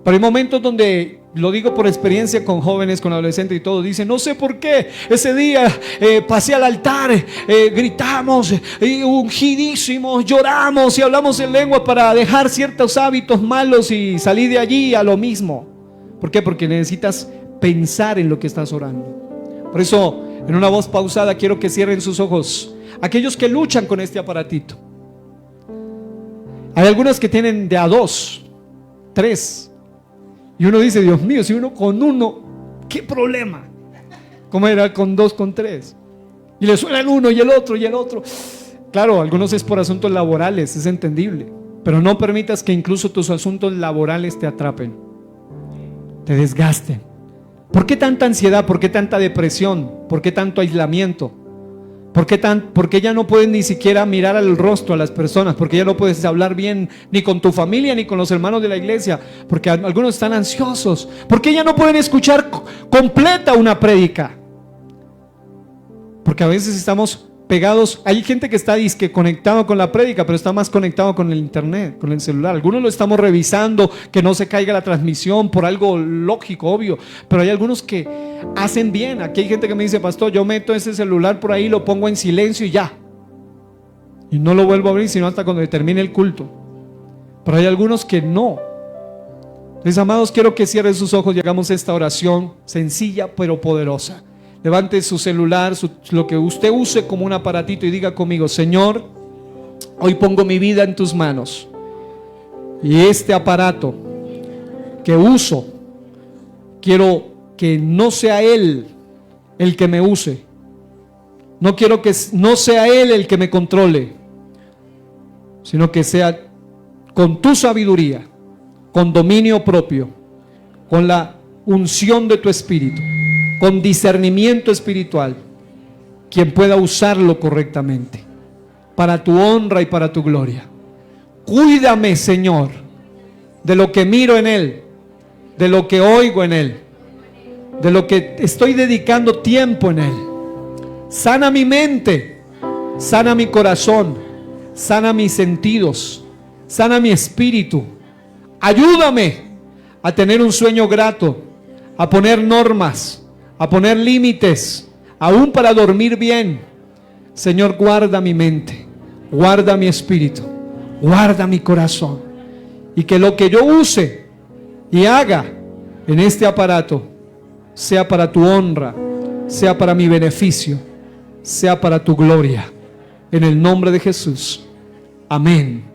Pero hay momentos donde, lo digo por experiencia con jóvenes, con adolescentes y todo, dicen, no sé por qué, ese día pasé al altar, gritamos, ungidísimos, lloramos y hablamos en lengua para dejar ciertos hábitos malos y salir de allí a lo mismo. ¿Por qué? Porque necesitas pensar en lo que estás orando. Por eso, en una voz pausada, quiero que cierren sus ojos. Aquellos que luchan con este aparatito. Hay algunos que tienen de a 2, 3. Y uno dice, Dios mío, si uno con uno, ¿qué problema? ¿Cómo era con 2, con 3? Y le suena el uno y el otro y el otro. Claro, algunos es por asuntos laborales, es entendible. Pero no permitas que incluso tus asuntos laborales te atrapen, te desgasten. ¿Por qué tanta ansiedad? ¿Por qué tanta depresión? ¿Por qué tanto aislamiento? ¿Por qué ya no puedes ni siquiera mirar al rostro a las personas? ¿Por qué ya no puedes hablar bien ni con tu familia ni con los hermanos de la iglesia? Porque algunos están ansiosos. ¿Por qué ya no pueden escuchar completa una prédica? Porque a veces estamos pegados. Hay gente que está disque conectado con la prédica, pero está más conectado con el internet, con el celular. Algunos lo estamos revisando, que no se caiga la transmisión por algo lógico, obvio, pero hay algunos que hacen bien. Aquí hay gente que me dice: pastor, yo meto ese celular por ahí, lo pongo en silencio y ya, y no lo vuelvo a abrir sino hasta cuando termine el culto. Pero hay algunos que no. Mis amados, quiero que cierren sus ojos y hagamos esta oración sencilla pero poderosa. Levante su celular, lo que usted use como un aparatito, y diga conmigo: Señor, hoy pongo mi vida en tus manos, y este aparato que uso, quiero que no sea Él el que me use. No quiero que no sea Él el que me controle, sino que sea con tu sabiduría, con dominio propio, con la unción de tu espíritu, con discernimiento espiritual, quien pueda usarlo correctamente para tu honra y para tu gloria. Cuídame, Señor, de lo que miro en Él, de lo que oigo en Él, de lo que estoy dedicando tiempo en Él. Sana mi mente, sana mi corazón, sana mis sentidos, sana mi espíritu. Ayúdame a tener un sueño grato, a poner normas, a poner límites, aún para dormir bien. Señor, guarda mi mente, guarda mi espíritu, guarda mi corazón, y que lo que yo use y haga en este aparato sea para tu honra, sea para mi beneficio, sea para tu gloria. En el nombre de Jesús. Amén.